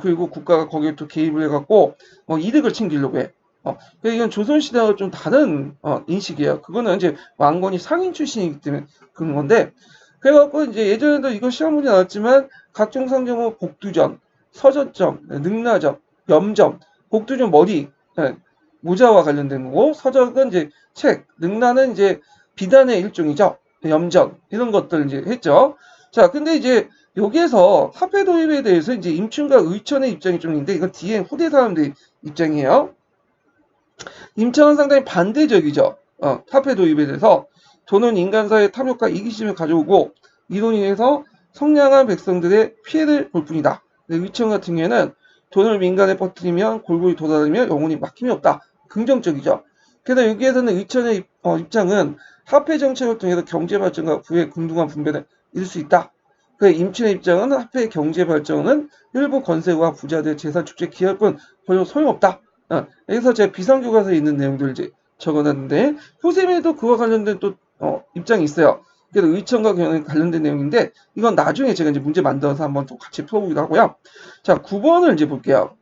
그리고 국가가 거기에 또 개입을 해갖고 이득을 챙기려고 해. 그러니까 이건 조선시대와 좀 다른 인식이에요. 그거는 이제 왕건이 상인 출신이기 때문에 그런 건데, 그래갖고 이제 예전에도 이거 시험 문제 나왔지만 각종 상점은 복두전, 서전점, 능라점, 염점, 복두전 머리, 예, 모자와 관련된 거고, 서적은 이제 책, 능라는 이제 비단의 일종이죠. 염전 이런 것들 이제 했죠. 자, 근데 이제 여기에서 화폐 도입에 대해서 이제 임춘과 의천의 입장이 좀 있는데, 이건 뒤에 후대 사람들의 입장이에요. 임천은 상당히 반대적이죠. 화폐 도입에 대해서 돈은 인간사의 탐욕과 이기심을 가져오고 이로 인해서 성량한 백성들의 피해를 볼 뿐이다. 의천 같은 경우에는 돈을 민간에 퍼뜨리면 골고루 도달하며 영혼이 막힘이 없다. 긍정적이죠. 그래서 여기에서는 의천의 입장은 화폐 정책을 통해서 경제 발전과 부의 균등한 분배를 이룰 수 있다. 그 임춘의 입장은 화폐 경제 발전은 일부 권세와 부자들의 재산 축제에 기여할 뿐 별로 소용없다. 여기서 제가 비상교과서에 있는 내용들 이제 적어놨는데, 후세에도 그와 관련된 또 입장이 있어요. 그래서 의천과 관련된 내용인데, 이건 나중에 제가 이제 문제 만들어서 한번 또 같이 풀어보기도 하고요. 자, 9번을 이제 볼게요.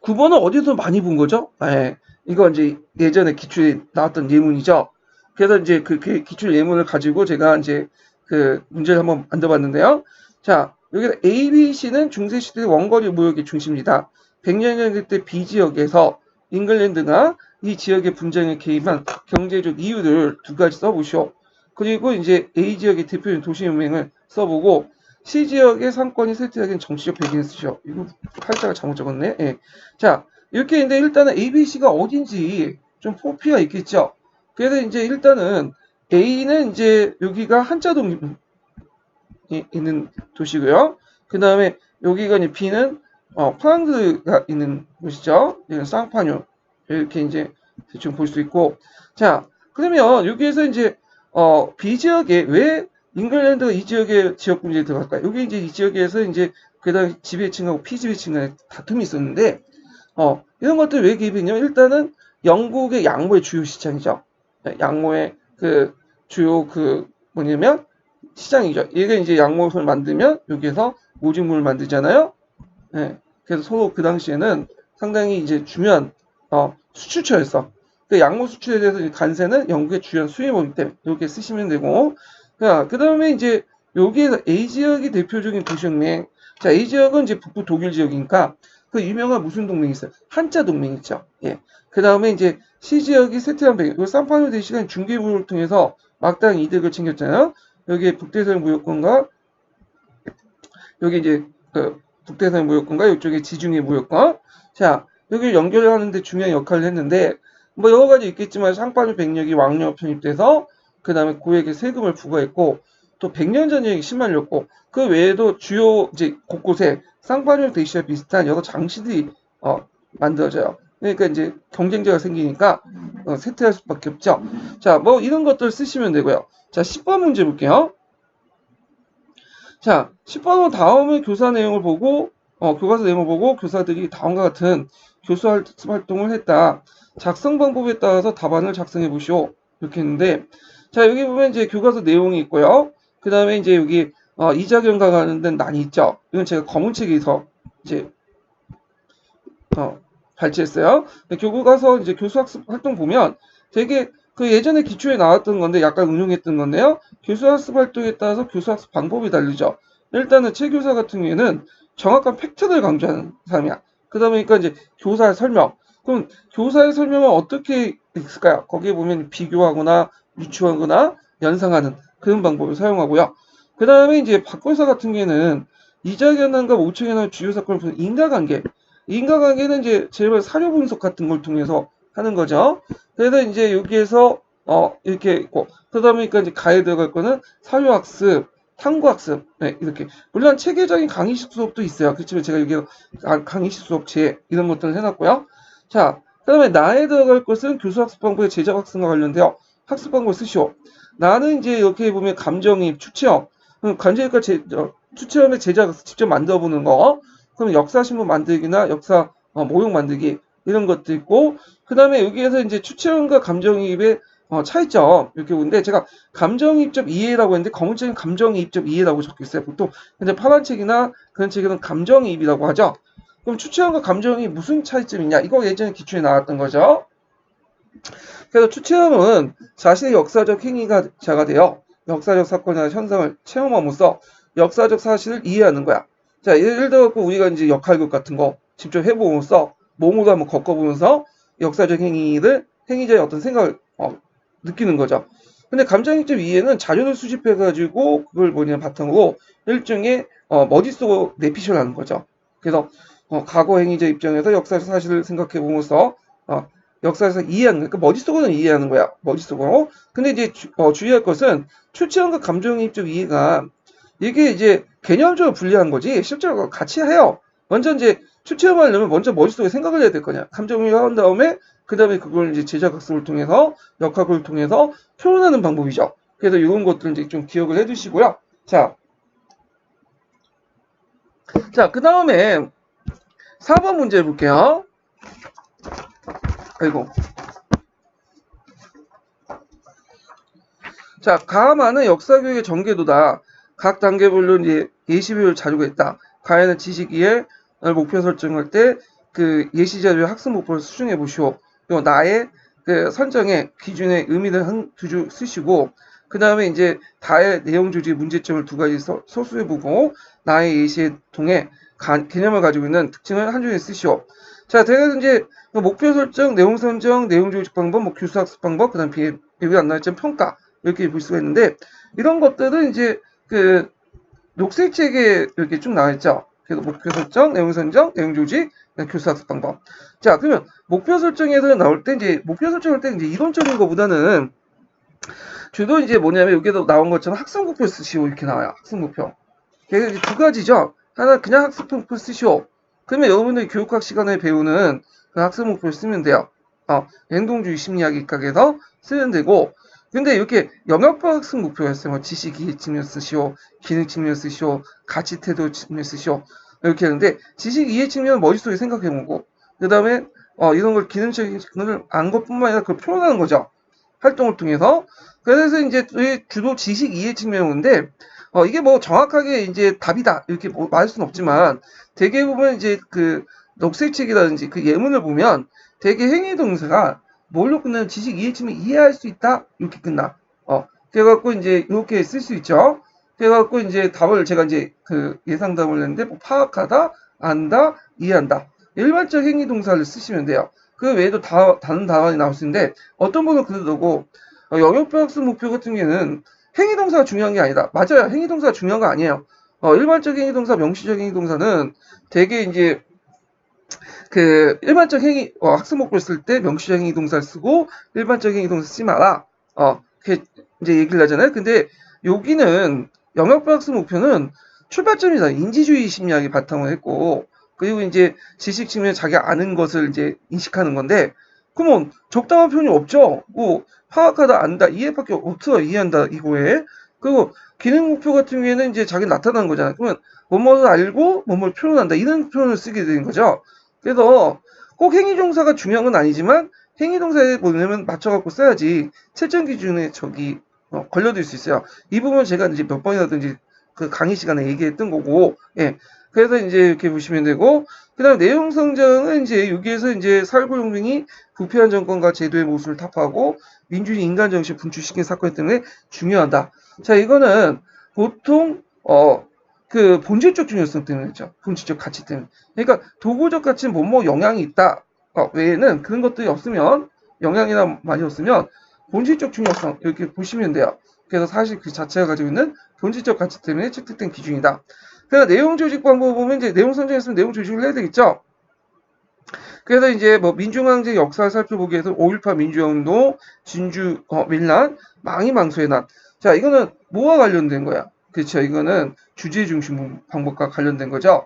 9번은 어디서 많이 본 거죠? 예. 이거 이제 예전에 기출에 나왔던 예문이죠. 그래서 이제 그 기출 예문을 가지고 제가 이제 그 문제를 한번 만들어봤는데요. 자, 여기 A, B, C는 중세시대 원거리 무역의 중심이다. 100년 전 때 B 지역에서 잉글랜드가 이 지역의 분쟁에 개입한 경제적 이유를 두 가지 써보시오. 그리고 이제 A 지역의 대표적인 도시명을 써보고 C 지역의 상권이 쇠퇴하기는 정치적 배경을 쓰시오. 이거 팔자가 잘못 적었네. 예. 자, 이렇게 있는데 일단은 A, B, C가 어딘지 좀 포피가 있겠죠. 그래서 이제 일단은 A는 이제 여기가 한자동이 있는 도시고요. 그 다음에 여기가 이제 B는 프랑스가 있는 곳이죠. 이건 쌍파뉴 이렇게 이제 대충 볼 수 있고, 자 그러면 여기에서 이제 B 지역에 왜 잉글랜드가 이 지역에 지역 분쟁이 들어갈까요? 여기 이제 이 지역에서 이제 그다음 지배층하고 피지배층 간의 다툼이 있었는데 이런 것들 왜 개입했냐면 일단은 영국의 양모의 주요 시장이죠. 양모의 그 주요 그 뭐냐면 시장이죠. 얘가 이제 양모를 만들면 여기에서 모직물을 만들잖아요. 예. 그래서 서로 그 당시에는 상당히 이제 중요한 수출처였어. 그 양모 수출에 대해서 간세는 영국의 주요 수입원이기 때문에 이렇게 쓰시면 되고, 자, 그 다음에 이제 여기에서 A 지역이 대표적인 도시혁명. 자, A 지역은 이제 북부 독일 지역이니까 그 유명한 무슨 동맹이 있어요? 한자 동맹 있죠. 예. 그 다음에 이제 C 지역이 세트한 배경. 산파뉴 대시가 중개부를 통해서 막당 이득을 챙겼잖아요. 여기에 북대서양 무역권과 여기 이제 그 북대서양 무역권과 이쪽에 지중해 무역권. 자, 여기 연결하는데 중요한 역할을 했는데 뭐 여러 가지 있겠지만 상파뉴 백력이 왕녀 편입돼서 그 다음에 고액의 세금을 부과했고 또 백년 전쟁이 심화렸고 그 외에도 주요 이제 곳곳에 쌍파뉴 대시와 비슷한 여러 장치들이 만들어져요. 그러니까 이제 경쟁자가 생기니까 쇠퇴할 수밖에 없죠. 자, 뭐 이런 것들 쓰시면 되고요. 자, 10번 문제 볼게요. 자, 10번은 다음의 교사 내용을 보고, 교과서 내용을 보고 교사들이 다음과 같은 교수 활동을 했다. 작성 방법에 따라서 답안을 작성해 보시오. 이렇게 했는데, 자, 여기 보면 이제 교과서 내용이 있고요. 그 다음에 이제 여기, 이자경과 가는 데는 난이 있죠. 이건 제가 검은 책에서 이제, 발췌했어요. 교과서 이제 교수학습 활동 보면 되게 그 예전에 기초에 나왔던 건데 약간 응용했던 건데요. 교수학습 활동에 따라서 교수학습 방법이 다르죠. 일단은 최 교사 같은 경우에는 정확한 팩트를 강조하는 사람이야. 그러다 보니까 이제 교사의 설명. 그럼 교사의 설명은 어떻게 있을까요? 거기에 보면 비교하거나 유추하거나 연상하는 그런 방법을 사용하고요. 그 다음에 이제 박 교사 같은 경우에는 이자견난과 모청견난 주요 사건을 보는 인과관계. 인과관계는 이제 제일 사료 분석 같은 걸 통해서 하는 거죠. 그래서 이제 여기에서 이렇게 있고 그러다 보니까 이제 가에 들어갈 거는 사료학습, 탐구학습 이렇게 물론 체계적인 강의식 수업도 있어요. 그렇지만 제가 여기 강의식 수업체 이런 것들을 해놨고요. 자, 그다음에 나에 들어갈 것은 교수학습 방법의 제작학습과 관련되어 학습 방법을 쓰시오. 나는 이제 이렇게 보면 감정이입, 추체험, 감정이입과 추체험의 제작학습 직접 만들어보는 거. 그럼 역사신문 만들기나 역사 모형 만들기 이런 것도 있고 그 다음에 여기에서 이제 추체험과 감정이입의 차이점 이렇게 보는데 제가 감정이입적 이해라고 했는데 검은 책은 감정이입적 이해라고 적혀있어요. 보통 근데 파란 책이나 그런 책에는 감정이입이라고 하죠. 그럼 추체험과 감정이 무슨 차이점이 있냐? 이거 예전에 기출에 나왔던 거죠. 그래서 추체험은 자신의 역사적 행위가 자가 되어 역사적 사건이나 현상을 체험함으로써 역사적 사실을 이해하는 거야. 자, 예를 들어 우리가 이제 역할극 같은 거 직접 해보면서 몸으로 한번 겪어보면서 역사적 행위자의 어떤 생각을 느끼는 거죠. 근데 감정이입적 이해는 자료를 수집해가지고 그걸 뭐냐 바탕으로 일종의 머릿속으로 내피셜하는 거죠. 그래서 과거 행위자 입장에서 역사적 사실을 생각해보면서 역사에서 이해하는 거야. 그러니까 머릿속으로는 이해하는 거야. 머릿속으로. 근데 이제 주의할 것은 추체험과 감정이입적 이해가 이게 이제 개념적으로 분리한 거지 실제로 같이 해요. 먼저 이제 추체험하려면 먼저 머릿속에 생각을 해야 될 거냐. 감정이입을 한 다음에 그 다음에 그걸 이제 제작학습을 통해서 역학을 통해서 표현하는 방법이죠. 그래서 이런 것들 이제 좀 기억을 해두시고요. 자, 그 다음에 4번 문제 볼게요. 아이고. 자, 가마는 역사교육의 전개도다. 각 단계별로 이제 예시별 자료가 있다. 가에는 지식 이해, 목표 설정할 때 그 예시 자료 학습 목표를 수정해 보시오. 요 나의 그 선정의 기준의 의미를 한 두 줄 쓰시고 그 다음에 이제 다의 내용 조직 문제점을 두 가지 서술해 보고 나의 예시에 통해 개념을 가지고 있는 특징을 한 줄에 쓰시오. 자, 그래서 이제 목표 설정, 내용 선정, 내용 조직 방법, 뭐 교수 학습 방법, 그다음 비교 안 나왔지만 평가 이렇게 볼 수가 있는데 이런 것들은 이제 그 녹색 책에 이렇게 쭉 나와 있죠. 그래서 목표 설정, 내용 선정, 내용 조직, 교수 학습 방법. 자, 그러면 목표 설정에서 나올 때 이제 목표 설정할 때 이제 이론적인 것보다는 주로 이제 뭐냐면 여기도 나온 것처럼 학습 목표 쓰시오 이렇게 나와요. 학습 목표. 그래서 이제 두 가지죠. 하나 그냥 학습 목표 쓰시오. 그러면 여러분들이 교육학 시간에 배우는 그 학습 목표를 쓰면 돼요. 행동주의 심리학 입각에서 쓰면 되고 근데 이렇게 영역별 학습 목표가 있어요. 뭐 지식 이해 측면 쓰시오, 기능 측면 쓰시오, 가치 태도 측면 쓰시오 이렇게 하는데 지식 이해 측면은 머릿속에 생각해보고 그 다음에 이런 걸 기능적인 측면을 안 것뿐만 아니라 그걸 표현하는 거죠. 활동을 통해서. 그래서 이제 주로 지식 이해 측면인데 이게 뭐 정확하게 이제 답이다 이렇게 뭐 말할 수는 없지만 대개 보면 이제 그 녹색책이라든지 그 예문을 보면 대개 행위 동사가 뭘로 끝나면 지식 이해 측면 이해할 수 있다 이렇게 끝나. 그래갖고 이제 이렇게 쓸 수 있죠. 그래갖고 이제 답을 제가 이제 그 예상답을 냈는데 뭐 파악하다, 안다, 이해한다. 일반적 행위 동사를 쓰시면 돼요. 그 외에도 다른 답안이 나올 수 있는데 어떤 분은 그러고 영역별 학습 목표 같은 경우에는 행위동사가 중요한 게 아니다. 맞아요. 행위동사가 중요한 거 아니에요. 일반적 행위동사, 명시적 행위동사는 대개 이제 그 일반적 행위 학습 목표를 쓸 때 명시적 행위동사를 쓰고 일반적 행위동사 쓰지 마라. 그게 이제 얘기를 하잖아요. 근데 여기는 영역별 학습 목표는 출발점이다. 인지주의 심리학이 바탕을 했고 그리고 이제 지식 측면에 자기가 아는 것을 이제 인식하는 건데 그러면 적당한 표현이 없죠. 뭐 파악하다, 안다, 이해밖에 없어. 이해한다 이거에. 그리고 기능 목표 같은 경우에는 이제 자기 나타나는 거잖아요. 그러면 뭐뭐를 알고 뭐뭐를 표현한다 이런 표현을 쓰게 되는 거죠. 그래서 꼭 행위동사가 중요한 건 아니지만 행위동사에 뭐냐면 맞춰갖고 써야지 채점 기준에 저기 걸려들 수 있어요. 이 부분 제가 이제 몇 번이라든지 그 강의 시간에 얘기했던 거고, 예. 그래서 이제 이렇게 보시면 되고, 그 다음에 내용 성장은 이제 여기에서 이제 사회고용등이 부패한 정권과 제도의 모습을 타파하고 민주주의 인간 정신 분출시킨 사건 때문에 중요하다. 자, 이거는 보통 그 본질적 중요성 때문이죠. 본질적 가치 때문에. 그러니까 도구적 가치는 뭐뭐 영향이 있다. 외에는 그런 것들이 없으면 영향이나 많이 없으면 본질적 중요성 이렇게 보시면 돼요. 그래서 사실 그 자체가 가지고 있는 본질적 가치 때문에 채택된 기준이다. 그래서 내용 조직 방법을 보면 이제 내용 선정했으면 내용 조직을 해야 되겠죠. 그래서 이제 뭐 민중항쟁 역사를 살펴보기 위해서 5.18 민주화운동, 진주 밀란, 망이 망소의 난. 자, 이거는 뭐와 관련된 거야? 그렇죠. 이거는 주제 중심 방법과 관련된 거죠.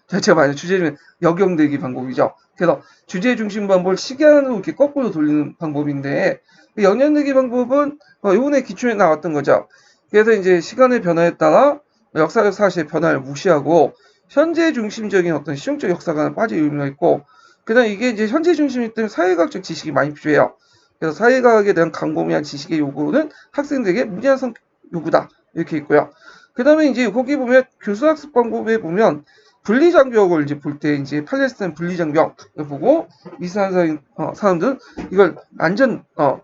제가 말한 주제 중심 역영되기 방법이죠. 그래서 주제 중심 방법을 시간으로 이렇게 거꾸로 돌리는 방법인데 역영되기 방법은 요번에 기초에 나왔던 거죠. 그래서 이제 시간의 변화에 따라 역사적 사실의 변화를 무시하고 현재 중심적인 어떤 실용적 역사관을 빠질 의미가 있고 그다음 이게 이제 현재 중심이기 때문에 사회과학적 지식이 많이 필요해요. 그래서 사회과학에 대한 광범위한 지식의 요구는 학생들에게 무제한 요구다. 이렇게 있고요. 그 다음에 이제 거기 보면 교수학습 방법에 보면 분리장벽을 이제 볼 때 이제 팔레스타인 분리장벽을 보고 이스라엘 사람들은 이걸 안전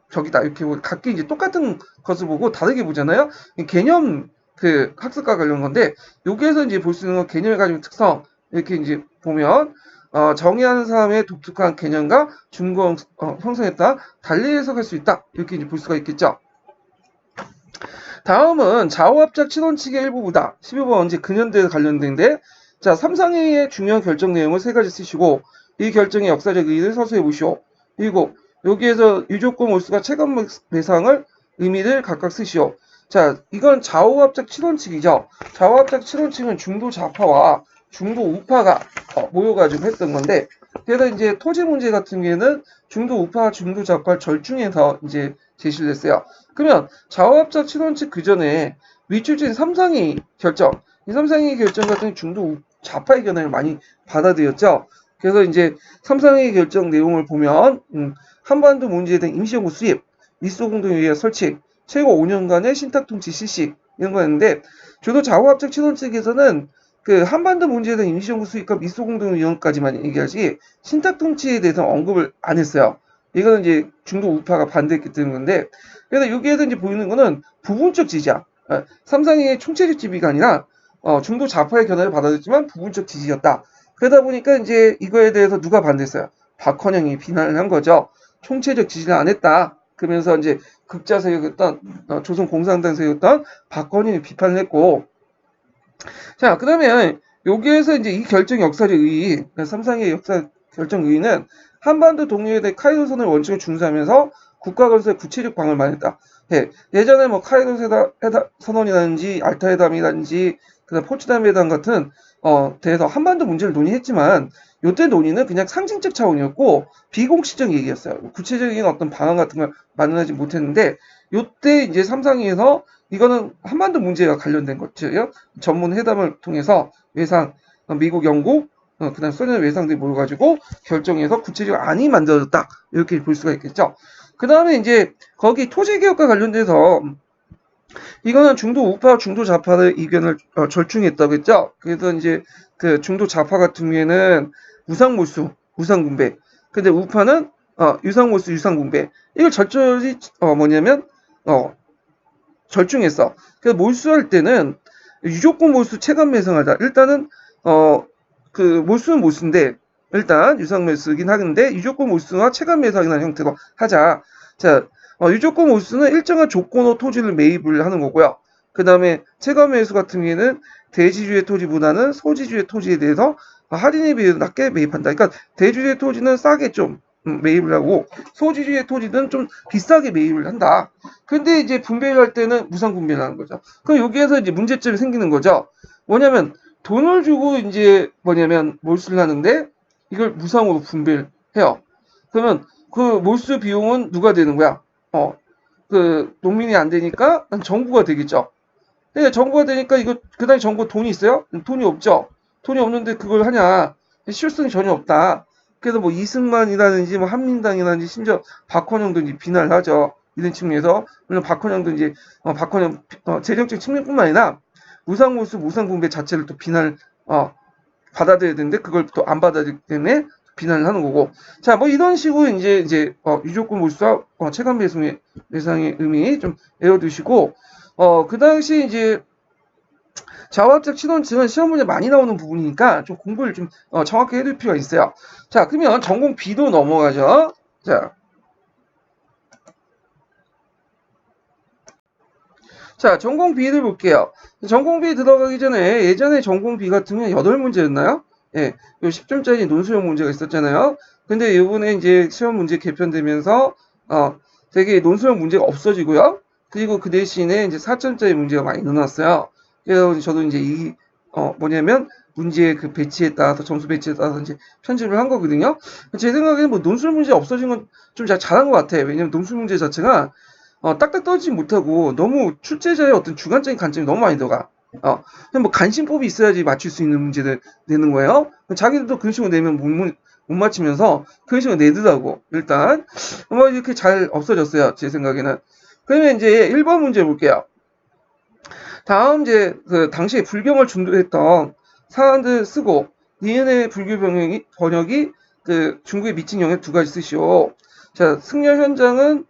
적이다 이렇게 각기 이제 똑같은 것을 보고 다르게 보잖아요. 개념 그 학습과 관련 건데 여기에서 이제 볼 수 있는 건 개념을 가지고 특성 이렇게 이제 보면 정의하는 사람의 독특한 개념과 증거 형성에 따라 달리 해석할 수 있다 이렇게 이제 볼 수가 있겠죠. 다음은 좌우합작 친원칙의 일부보다 12번 이제 근현대에 관련된데 자 삼상회의의 중요한 결정 내용을 세 가지 쓰시고 이 결정의 역사적 의의를 서술해 보시오. 그리고 여기에서 유조건 몰수가 체감 매상을 의미를 각각 쓰시오. 자 이건 좌우합작 친원칙이죠. 좌우합작 친원칙은 중도 좌파와 중도 우파가 모여가지고 했던 건데 그래서 이제 토지 문제 같은 경우에는 중도 우파, 중도 좌파를 절충해서 이제 제시를 했어요. 그러면 좌우합작 친원칙 그 전에 위출진 삼상회의 결정, 이 삼상회의 결정 같은 중도 좌파의 견해를 많이 받아들였죠. 그래서 이제 삼상회의 결정 내용을 보면 한반도 문제에 대한 임시정부 수립, 미소공동회의 설치, 최고 5년간의 신탁통치 실시 이런 거였는데 주로 좌우합작 친원칙에서는 그 한반도 문제에 대한 임시정부 수립과 미소공동 위원까지만 얘기하지 신탁 통치에 대해서 언급을 안 했어요. 이거는 이제 중도 우파가 반대했기 때문인데, 그래서 여기에서 이제 보이는 거는 부분적 지지야. 삼상의 총체적 지지가 아니라 중도 좌파의 견해를 받아들였지만 부분적 지지였다. 그러다 보니까 이제 이거에 대해서 누가 반대했어요? 박헌영이 비난을 한 거죠. 총체적 지지를 안 했다. 그러면서 이제 극자 세력이었던 조선 공산당 세력이었던 박헌영이 비판을 했고, 자, 그다음에 여기에서 이제 이 결정 역사적 의의, 그러니까 삼상의 역사 결정 의의는 한반도 독립에 대해 카이도선을 원칙을 중시하면서 국가 건설의 구체적 방안을 마련했다. 예, 예전에 뭐 카이도 선언이라든지 알타 회담이라든지 그다음 포츠담 회담 같은 대해서 한반도 문제를 논의했지만 요때 논의는 그냥 상징적 차원이었고 비공식적 얘기였어요. 구체적인 어떤 방안 같은 걸 마련하지 못했는데 요때 이제 삼상회에서 이거는 한반도 문제와 관련된 것이에요. 전문 회담을 통해서 외상, 미국, 영국, 그다음 소련 외상들이 모여가지고 결정해서 구체적 안이 만들어졌다. 이렇게 볼 수가 있겠죠. 그 다음에 이제 거기 토지개혁과 관련돼서 이거는 중도 우파, 중도 좌파의 의견을 절충했다고 했죠. 그래서 이제 그 중도 좌파 같은 경우에는 우상몰수, 우상분배. 근데 우파는 유상몰수, 유상분배. 이걸 절절히 뭐냐면 절충했어. 그래서 몰수할 때는 유조건 몰수 체감 매성하자. 일단은 그 몰수는 몰수인데 일단 유상 매수긴 하는데 유조건 몰수와 체감 매수이라는 형태로 하자. 자, 유조건 몰수는 일정한 조건으로 토지를 매입을 하는 거고요. 그 다음에 체감 매수 같은 경우에는 대지주의 토지보다는 소지주의 토지에 대해서 할인에 비해 낮게 매입한다. 그러니까 대주주의 토지는 싸게 좀 매입을 하고 소지주의 토지는 좀 비싸게 매입을 한다. 근데 이제 분배를 할 때는 무상 분배를 하는 거죠. 그럼 여기에서 이제 문제점이 생기는 거죠. 뭐냐면 돈을 주고 이제 뭐냐면 몰수를 하는데 이걸 무상으로 분배를 해요. 그러면 그 몰수 비용은 누가 되는 거야? 그 농민이 안 되니까 정부가 되겠죠. 근데 정부가 되니까 이거 그다음에 정부 돈이 있어요? 돈이 없죠. 돈이 없는데 그걸 하냐? 실효성이 전혀 없다. 그래서 뭐 이승만이라든지 뭐 한민당이라든지 심지어 박헌영도 이제 비난을 하죠. 이런 측면에서 물론 박헌영도 이제 박헌영 재정적 측면뿐만 아니라 무상몰수, 무상분배 자체를 또 비난을 받아들여야 되는데 그걸 또 안 받아들이기 때문에 비난을 하는 거고. 자, 뭐 이런 식으로 이제 유조건 몰수와 체감 배상의 의미 좀 외워두시고 그 당시 이제 자화적 신원증은 시험 문제 많이 나오는 부분이니까 좀 공부를 좀 정확히 해둘 필요가 있어요. 자, 그러면 전공 B도 넘어가죠. 자, 전공 B를 볼게요. 전공 B 들어가기 전에 예전에 전공 B 같은 경우는 8문제였나요? 예, 요 10점짜리 논술형 문제가 있었잖아요. 근데 이번에 이제 시험 문제 개편되면서 되게 논술형 문제가 없어지고요. 그리고 그 대신에 이제 4점짜리 문제가 많이 늘어났어요. 그래서 저도 이제 뭐냐면 문제의 그 배치에 따라서 점수 배치에 따라서 이제 편집을 한 거거든요. 제 생각에는 뭐 논술 문제 없어진 건 좀 잘한 것 같아요. 왜냐면 논술 문제 자체가 딱딱 떨어지지 못하고 너무 출제자의 어떤 주관적인 관점이 너무 많이 들어가. 그냥 뭐 간신법이 있어야지 맞출 수 있는 문제를 내는 거예요. 자기들도 그런 식으로 내면 못 맞추면서 그런 식으로 내더라고. 일단 뭐 이렇게 잘 없어졌어요. 제 생각에는. 그러면 이제 1번 문제 볼게요. 다음 이제 그 당시에 불경을 중도했던 사람들 쓰고 DNA 불교 번역이 그 중국에 미친 영향 두 가지 쓰시오. 자, 승려 현장은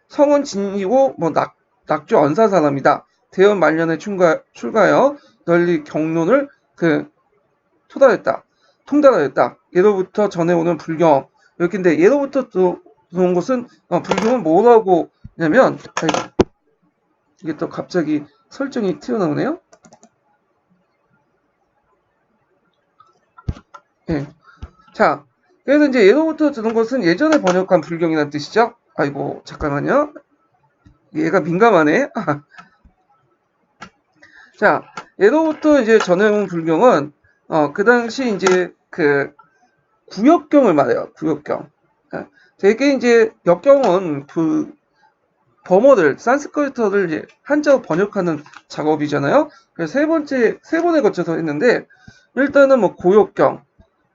성은 진이고 뭐 낙조 언사 사람이다. 대원 말년에 출가하여 널리 경론을 그 통달하였다. 예로부터 전해오는 불경 이렇게인데 예로부터 들어온 것은 불경은 뭐라고 하냐면 이게 또 갑자기 설정이 튀어나오네요. 예. 자, 그래서 이제 예로부터 들은 것은 예전에 번역한 불경이라는 뜻이죠. 아이고, 잠깐만요. 얘가 민감하네. 자, 예로부터 이제 전해온 불경은 그 당시 이제 그 구역경을 말해요. 구역경. 되게 이제 역경은 그 범어들, 산스크리트어를 이제 한자로 번역하는 작업이잖아요. 그래서 세 번에 거쳐서 했는데 일단은 뭐 고역경,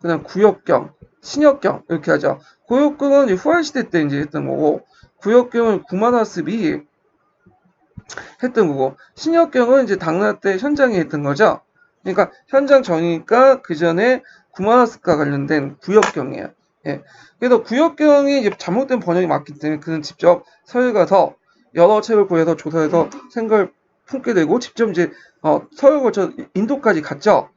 그다음 구역경, 신역경 이렇게 하죠. 고역경은 후한 시대 때 이제 했던 거고, 구역경은 구마다스비 했던 거고, 신역경은 이제 당나라 때 현장에 했던 거죠. 그러니까 현장 전이니까 그 전에 구마스과 관련된 구역경이에요. 예. 그래서 구역경이 이제 잘못된 번역이 맞기 때문에 그는 직접 서울 가서 여러 책을 구해서 조사해서 생각을 품게 되고 직접 이제 서울 거쳐 인도까지 갔죠.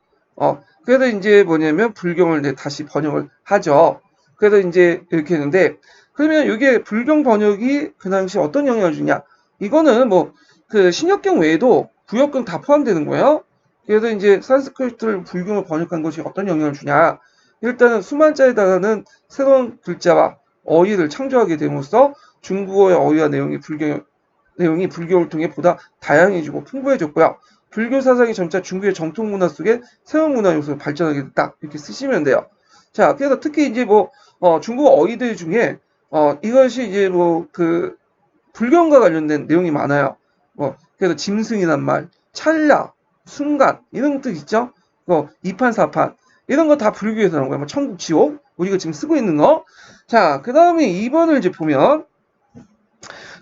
그래서 이제 뭐냐면 불경을 이제 다시 번역을 하죠. 그래서 이제 이렇게 했는데 그러면 이게 불경 번역이 그 당시 어떤 영향을 주냐? 이거는 뭐 그 신역경 외에도 구역경 다 포함되는 거예요. 그래서 이제 산스크리트를 불경을 번역한 것이 어떤 영향을 주냐? 일단은 수만 자에 달하는 새로운 글자와 어휘를 창조하게 됨으로써 중국어의 어휘와 내용이 불교를 통해 보다 다양해지고 풍부해졌고요. 불교 사상이 점차 중국의 정통 문화 속에 새로운 문화 요소로 발전하게 됐다. 이렇게 쓰시면 돼요. 자, 그래서 특히 이제 뭐 중국어 어휘들 중에 이것이 이제 뭐 그 불경과 관련된 내용이 많아요. 그래서 짐승이란 말, 찰나, 순간 이런 뜻 있죠? 이판사판 이런 거 다 불교에서 나온 거예요. 뭐 천국, 지옥 우리가 지금 쓰고 있는 거. 자, 그 다음에 2번을 이제 보면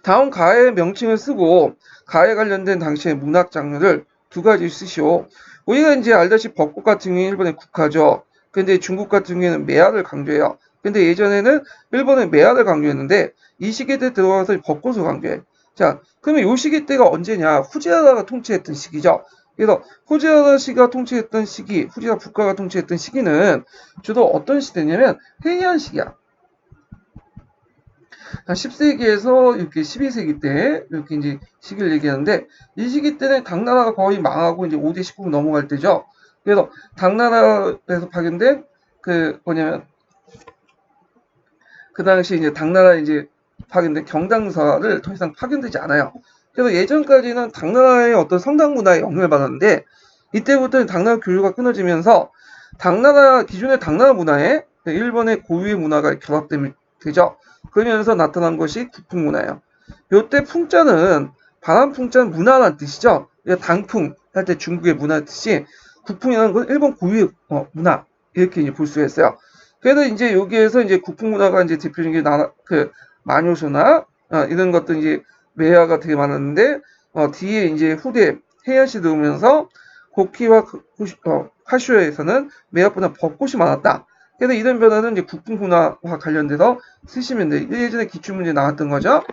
다음 가의 명칭을 쓰고 가에 관련된 당시의 문학 장르를 두 가지 쓰시오. 우리가 이제 알다시피 벚꽃 같은 경우는 일본의 국화죠. 근데 중국 같은 경우에는 매화를 강조해요. 근데 예전에는 일본은 매화를 강조했는데 이 시기 때 들어와서 벚꽃을 강조해. 자, 그러면 이 시기 때가 언제냐? 후지라가 통치했던 시기죠. 그래서 후지라 씨가 통치했던 시기, 후지라 국가가 통치했던 시기는 주로 어떤 시대냐면 해이안 시기야. 한 10세기에서 이렇게 12세기 때 이렇게 이제 시기를 얘기하는데 이 시기 때는 당나라가 거의 망하고 이제 5대 19로 넘어갈 때죠. 그래서 당나라에서 파견된 그 뭐냐면 그 당시 이제 당나라 이제 파견된 경당사를 더 이상 파견되지 않아요. 그래서 예전까지는 당나라의 어떤 성당 문화에 영향을 받았는데 이때부터 당나라 교류가 끊어지면서 당나라 기존의 당나라 문화에 일본의 고유의 문화가 결합되죠. 그러면서 나타난 것이 국풍 문화예요. 요때 풍자는 바람 풍자는 문화라는 뜻이죠. 당풍 할 때 중국의 문화 뜻이 국풍이라는 건 일본 고유의 문화 이렇게 이제 볼 수가 있어요. 그래서 이제 여기에서 이제 국풍 문화가 이제 대표적인 게 그 마녀소나 이런 것들 이제 매화가 되게 많았는데 뒤에 이제 후대 해안시 들어오면서 고키와 카슈에서는 매화보다 벚꽃이 많았다. 그래서 이런 변화는 이제 국풍 문화와 관련돼서 쓰시면 돼요. 예전에 기출문제 나왔던 거죠.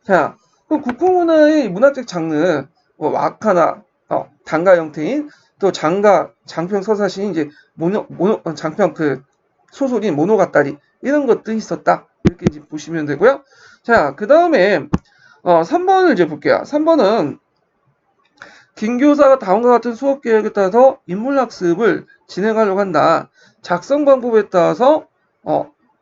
자, 그럼 국풍 문화의 문학적 장르, 와카나, 단가 형태인 또 장가, 장평 서사시인 이제 장평 그 소설인 모노가타리 이런 것들이 있었다. 이렇게 이제 보시면 되고요. 자, 그 다음에 3번을 이제 볼게요. 3번은 김교사가 다음과 같은 수업 계획에 따라서 인물학습을 진행하려고 한다. 작성 방법에 따라서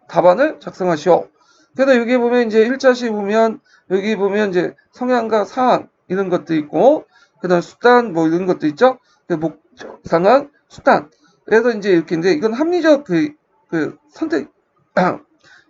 답안을 작성하시오. 그래서 여기 보면 이제 1자시 보면 여기 보면 이제 성향과 사항 이런 것도 있고 그다음 수단 뭐 이런 것도 있죠. 목적, 상황, 수단. 그래서 이제 이렇게인데 이건 합리적 그 선택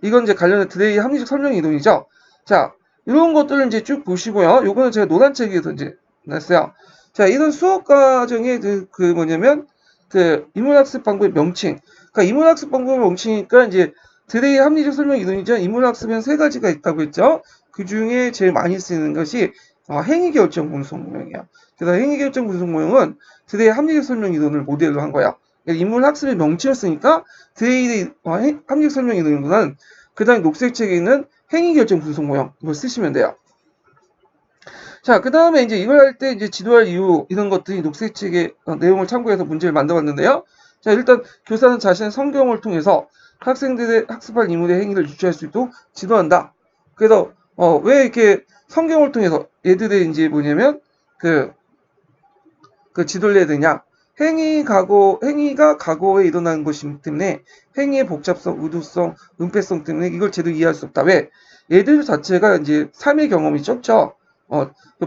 이건 이제 관련된 드레이 합리적 설명 이동이죠. 자, 이런 것들을 이제 쭉 보시고요. 요거는 제가 노란 책에서 이제 냈어요. 자, 이런 수업 과정의 그 뭐냐면 그 인문학습 방법의 명칭. 그러니까 인문학습 방법의 명칭이니까 이제 드레이 합리적 설명 이동이죠. 인문학습은 세 가지가 있다고 했죠. 그 중에 제일 많이 쓰이는 것이 행위결정 분석 모형이에요. 그래서 행위결정 분석 모형은 드레이 합리적 설명 이동을 모델로 한 거야. 인문학습의 명칭을 쓰니까 드레이 합리적 설명 이동보다는 그 다음에 녹색책에 있는 행위결정 분석 모형 이걸 쓰시면 돼요. 자, 그 다음에 이제 이걸 할 때 이제 지도할 이유 이런 것들이 녹색책의 내용을 참고해서 문제를 만들어봤는데요. 자, 일단 교사는 자신의 성경을 통해서 학생들의 학습할 인물의 행위를 유추할 수 있도록 지도한다. 그래서 왜 이렇게 성경을 통해서 얘들의 이제 뭐냐면 그 지도를 해야 되냐? 행위가 과거에 일어난 것이기 때문에 행위의 복잡성, 의도성, 은폐성 때문에 이걸 제대로 이해할 수 없다. 왜? 얘들 자체가 이제 삶의 경험이 적죠.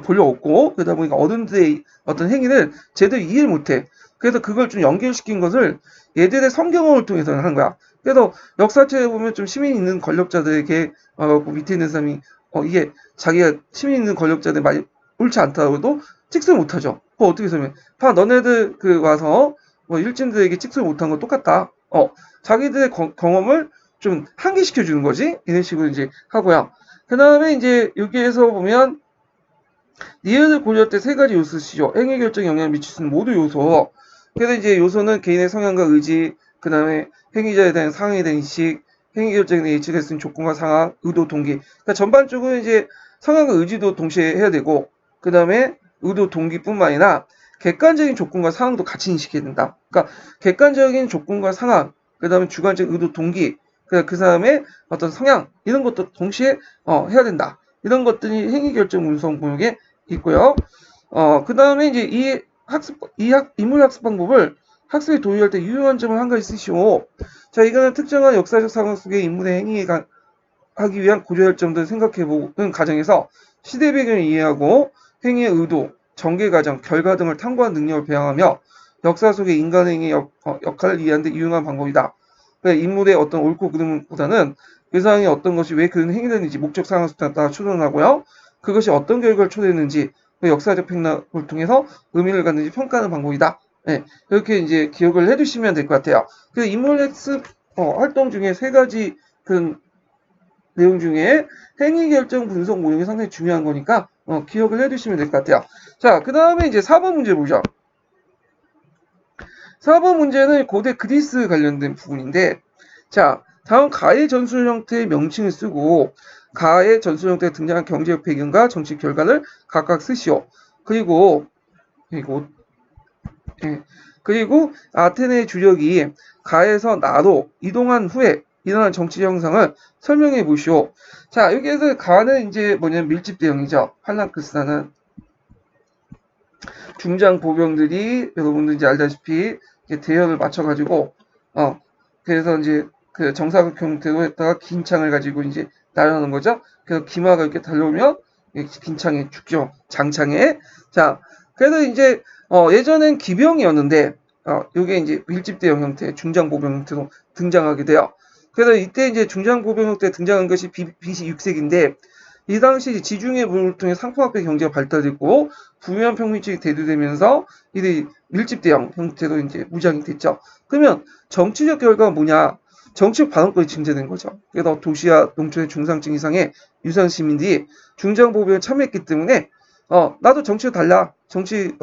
별로 없고 그러다 보니까 어른들의 어떤 행위를 제대로 이해를 못해. 그래서 그걸 좀 연결시킨 것을 얘들의 성경험을 통해서 한 거야. 그래서 역사책에 보면 좀 시민 있는 권력자들에게 그 밑에 있는 사람이 이게 자기가 시민 있는 권력자들 많이 옳지 않다고도 찍소리 못하죠. 그거 어떻게 설명해? 봐, 너네들 와서 뭐 일진들에게 찍소리 못한 거 똑같다. 자기들의 경험을 좀 한계시켜 주는 거지. 이런 식으로 이제 하고요. 그 다음에 이제 여기에서 보면 니은을 고려할 때 세 가지 요소시죠. 행위 결정에 영향을 미칠 수 있는 모든 요소. 그래서 이제 요소는 개인의 성향과 의지, 그 다음에 행위자에 대한 상황에 대한 인식, 행위 결정에 대한 예측할 수 있는 조건과 상황, 의도, 동기. 그러니까 전반적으로 이제 성향과 의지도 동시에 해야 되고, 그 다음에 의도, 동기뿐만 아니라 객관적인 조건과 상황도 같이 인식해야 된다. 그러니까 객관적인 조건과 상황, 그 다음에 주관적 의도, 동기, 그 다음에 어떤 성향 이런 것도 동시에 해야 된다. 이런 것들이 행위 결정 운송 공역에 있고요. 그 다음에 이제 인물 학습 방법을 학습에 도입할 때 유효한 점을 한 가지 쓰시오. 자, 이거는 특정한 역사적 상황 속의 인물의 행위에 하기 위한 구조혈점들을 생각해보는 과정에서 시대 배경을 이해하고 행위의 의도, 전개 과정, 결과 등을 탐구한 능력을 배양하며 역사 속의 인간 행위의 역할을 이해하는 데 유용한 방법이다. 그러니까 인물의 어떤 옳고 그름보다는 그 상황에 어떤 것이 왜 그런 행위되는지 목적 상황을 따라 추론하고요. 그것이 어떤 결과를 초래했는지 그 역사적 맥락을 통해서 의미를 갖는지 평가하는 방법이다. 네, 이렇게 이제 기억을 해두시면 될 것 같아요. 그 인물 학습 활동 중에 세 가지 그 내용 중에 행위 결정 분석 모형이 상당히 중요한 거니까 기억을 해두시면 될 것 같아요. 자, 그 다음에 이제 4번 문제 보죠. 4번 문제는 고대 그리스 관련된 부분인데, 자, 다음 가의 전술 형태의 명칭을 쓰고 가의 전술 형태에 등장한 경제적 배경과 정치 결과를 각각 쓰시오. 그리고 예, 그리고 아테네의 주력이 가에서 나로 이동한 후에 일어난 정치 형상을 설명해 보시오. 자, 여기에서 가는 이제 뭐냐면 밀집 대형이죠. 팔랑크스라는 중장 보병들이 여러분들 이제 알다시피 대열을 맞춰가지고 그래서 이제 그 정사각 형태로 했다가 긴 창을 가지고 이제 날아오는 거죠. 그래서 기마가 이렇게 달려오면 긴 창에 죽죠. 장창에. 자, 그래서 이제 예전엔 기병이었는데 요게 이제 밀집 대형 형태, 중장 보병 형태로 등장하게 돼요. 그래서 이때 이제 중장 보병 형태 등장한 것이 BC 6세기인데 이 당시 지중해 문을 통해 상품화폐 경제가 발달했고 부유한 평민층이 대두되면서 이들이 밀집 대형 형태로 이제 무장이 됐죠. 그러면 정치적 결과가 뭐냐? 정치적 반응권이 증대된 거죠. 그래서 도시와 농촌의 중상층 이상의 유선 시민들이 중장 보병에 참여했기 때문에 나도 정치를 달라. 정치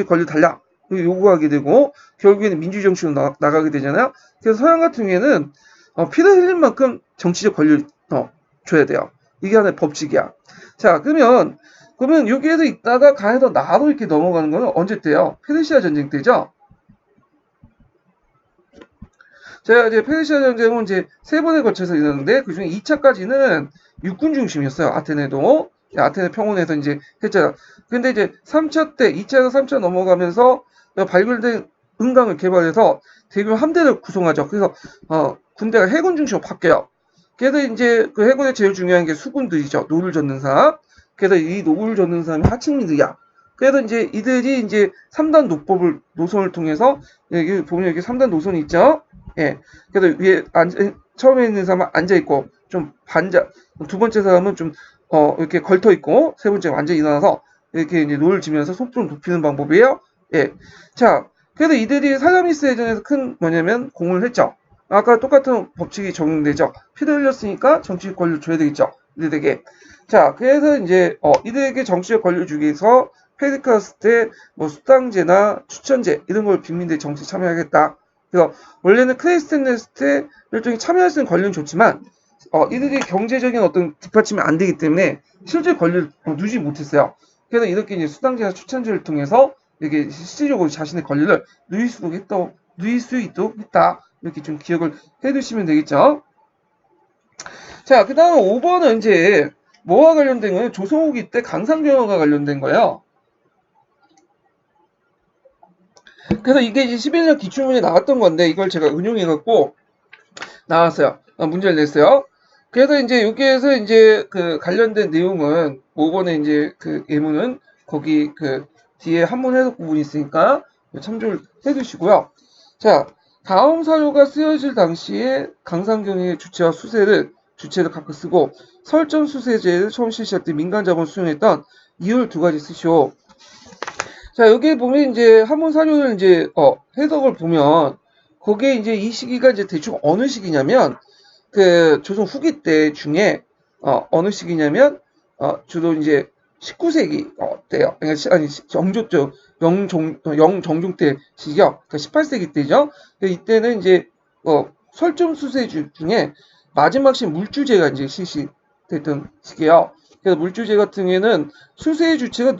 권리 달라. 요구하게 되고 결국에는 민주정치로 나가게 되잖아요. 그래서 서양 같은 경우에는 피를 흘린 만큼 정치적 권리를 줘야 돼요. 이게 하나의 법칙이야. 자, 그러면 여기에서 있다가 가에서 나로 이렇게 넘어가는 거는 언제 때요? 페르시아 전쟁 때죠. 제가 이제 페르시아 전쟁은 이제 세 번에 걸쳐서 일어났는데 그중에 2차까지는 육군 중심이었어요. 아테네도. 아테네 평원에서 이제 했잖아. 근데 이제 3차 때 2차에서 3차 넘어가면서 발굴된 은강을 개발해서 대규모 함대를 구성하죠. 그래서 군대가 해군 중심으로 바뀌어요. 그래서 이제 그 해군의 제일 중요한 게 수군들이죠. 노를 젓는 사람. 그래서 이 노를 젓는 사람이 하층민들이야. 그래서 이제 이들이 이제 3단 노선을 통해서 여기 보면 여기 3단 노선이 있죠. 예. 그래서 위에 처음에 있는 사람은 앉아 있고 좀 두 번째 사람은 좀 이렇게 걸터 있고 세 번째 완전히 일어나서 이렇게 이제 노를 지면서 속도를 높이는 방법이에요. 예. 자, 그래서 이들이 살라미스 해전에서 큰 뭐냐면 공을 했죠. 아까 똑같은 법칙이 적용되죠. 피를 흘렸으니까 정치적 권리를 줘야 되겠죠. 이들에게. 자, 그래서 이제 이들에게 정치적 권리를 주기 위해서 페르디카스 때 뭐 수당제나 추천제 이런 걸 빈민들이 정치 참여하겠다. 그래서 원래는 크레스텐네스 때 일종의 참여할 수 있는 권리는 좋지만 이들이 경제적인 어떤 뒷받침이 안 되기 때문에 실제 권리를 누리지 못했어요. 그래서 이렇게 이제 수당제나 추천제를 통해서 이렇게 실질적으로 자신의 권리를 누릴 수 있도록 했다. 이렇게 좀 기억을 해두시면 되겠죠. 자, 그 다음 5번은 이제 뭐와 관련된 거예요? 조선 후기 때 강상경화가 관련된 거예요. 그래서 이게 이제 11년 기출문제 나왔던 건데 이걸 제가 은용해갖고 나왔어요. 문제를 냈어요. 그래서 이제 여기에서 이제 그 관련된 내용은 5번에 이제 그 예문은 거기 그 뒤에 한문 해석 부분이 있으니까 참조를 해두시고요. 자, 다음 사료가 쓰여질 당시에 강상경의 주체를 각각 쓰고 설정 수세제를 처음 실시할 때 민간 자본 수용했던 이유를 두 가지 쓰시오. 자, 여기 보면 이제 한문 사료를 이제 해석을 보면 거기에 이제 이 시기가 이제 대충 어느 시기냐면 그 조선 후기 때 중에 어느 시기냐면 주로 이제 19세기 때요. 그러니까 영종종 때 시기요. 그러니까 18세기 때죠. 이때는 이제 설정 수세주 중에 마지막 시 물주제가 이제 실시됐던 시기예요. 그래서 물주제 같은 경우에는 수세의 주체가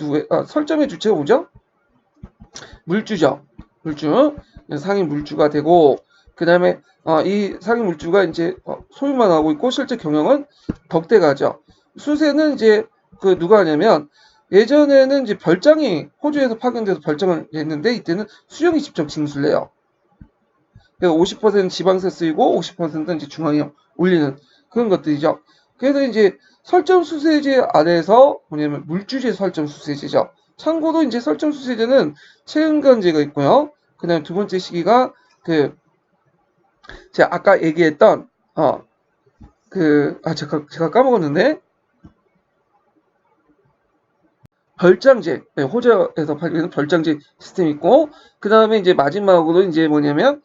설정의 주체가 뭐죠? 물주죠. 물주. 상위 물주가 되고, 그 다음에, 이 상위 물주가 이제, 소유만 하고 있고, 실제 경영은 덕대가죠. 수세는 이제, 누가 하냐면, 예전에는 이제 별장이 호주에서 파견돼서 별장을 했는데, 이때는 수령이 직접 징수를 해요. 그래서 50% 지방세 쓰이고, 50%는 이제 중앙에 올리는 그런 것들이죠. 그래서 이제 설정 수세제 아래에서 뭐냐면 물주제 설정 수세제죠. 참고로 이제 설정 수세제는 체은간제가 있고요. 그다음 두 번째 시기가 제가 아까 얘기했던 제가 까먹었는데 별장제, 네, 호주에서 팔리는 별장제 시스템이 있고, 그 다음에 이제 마지막으로 이제 뭐냐면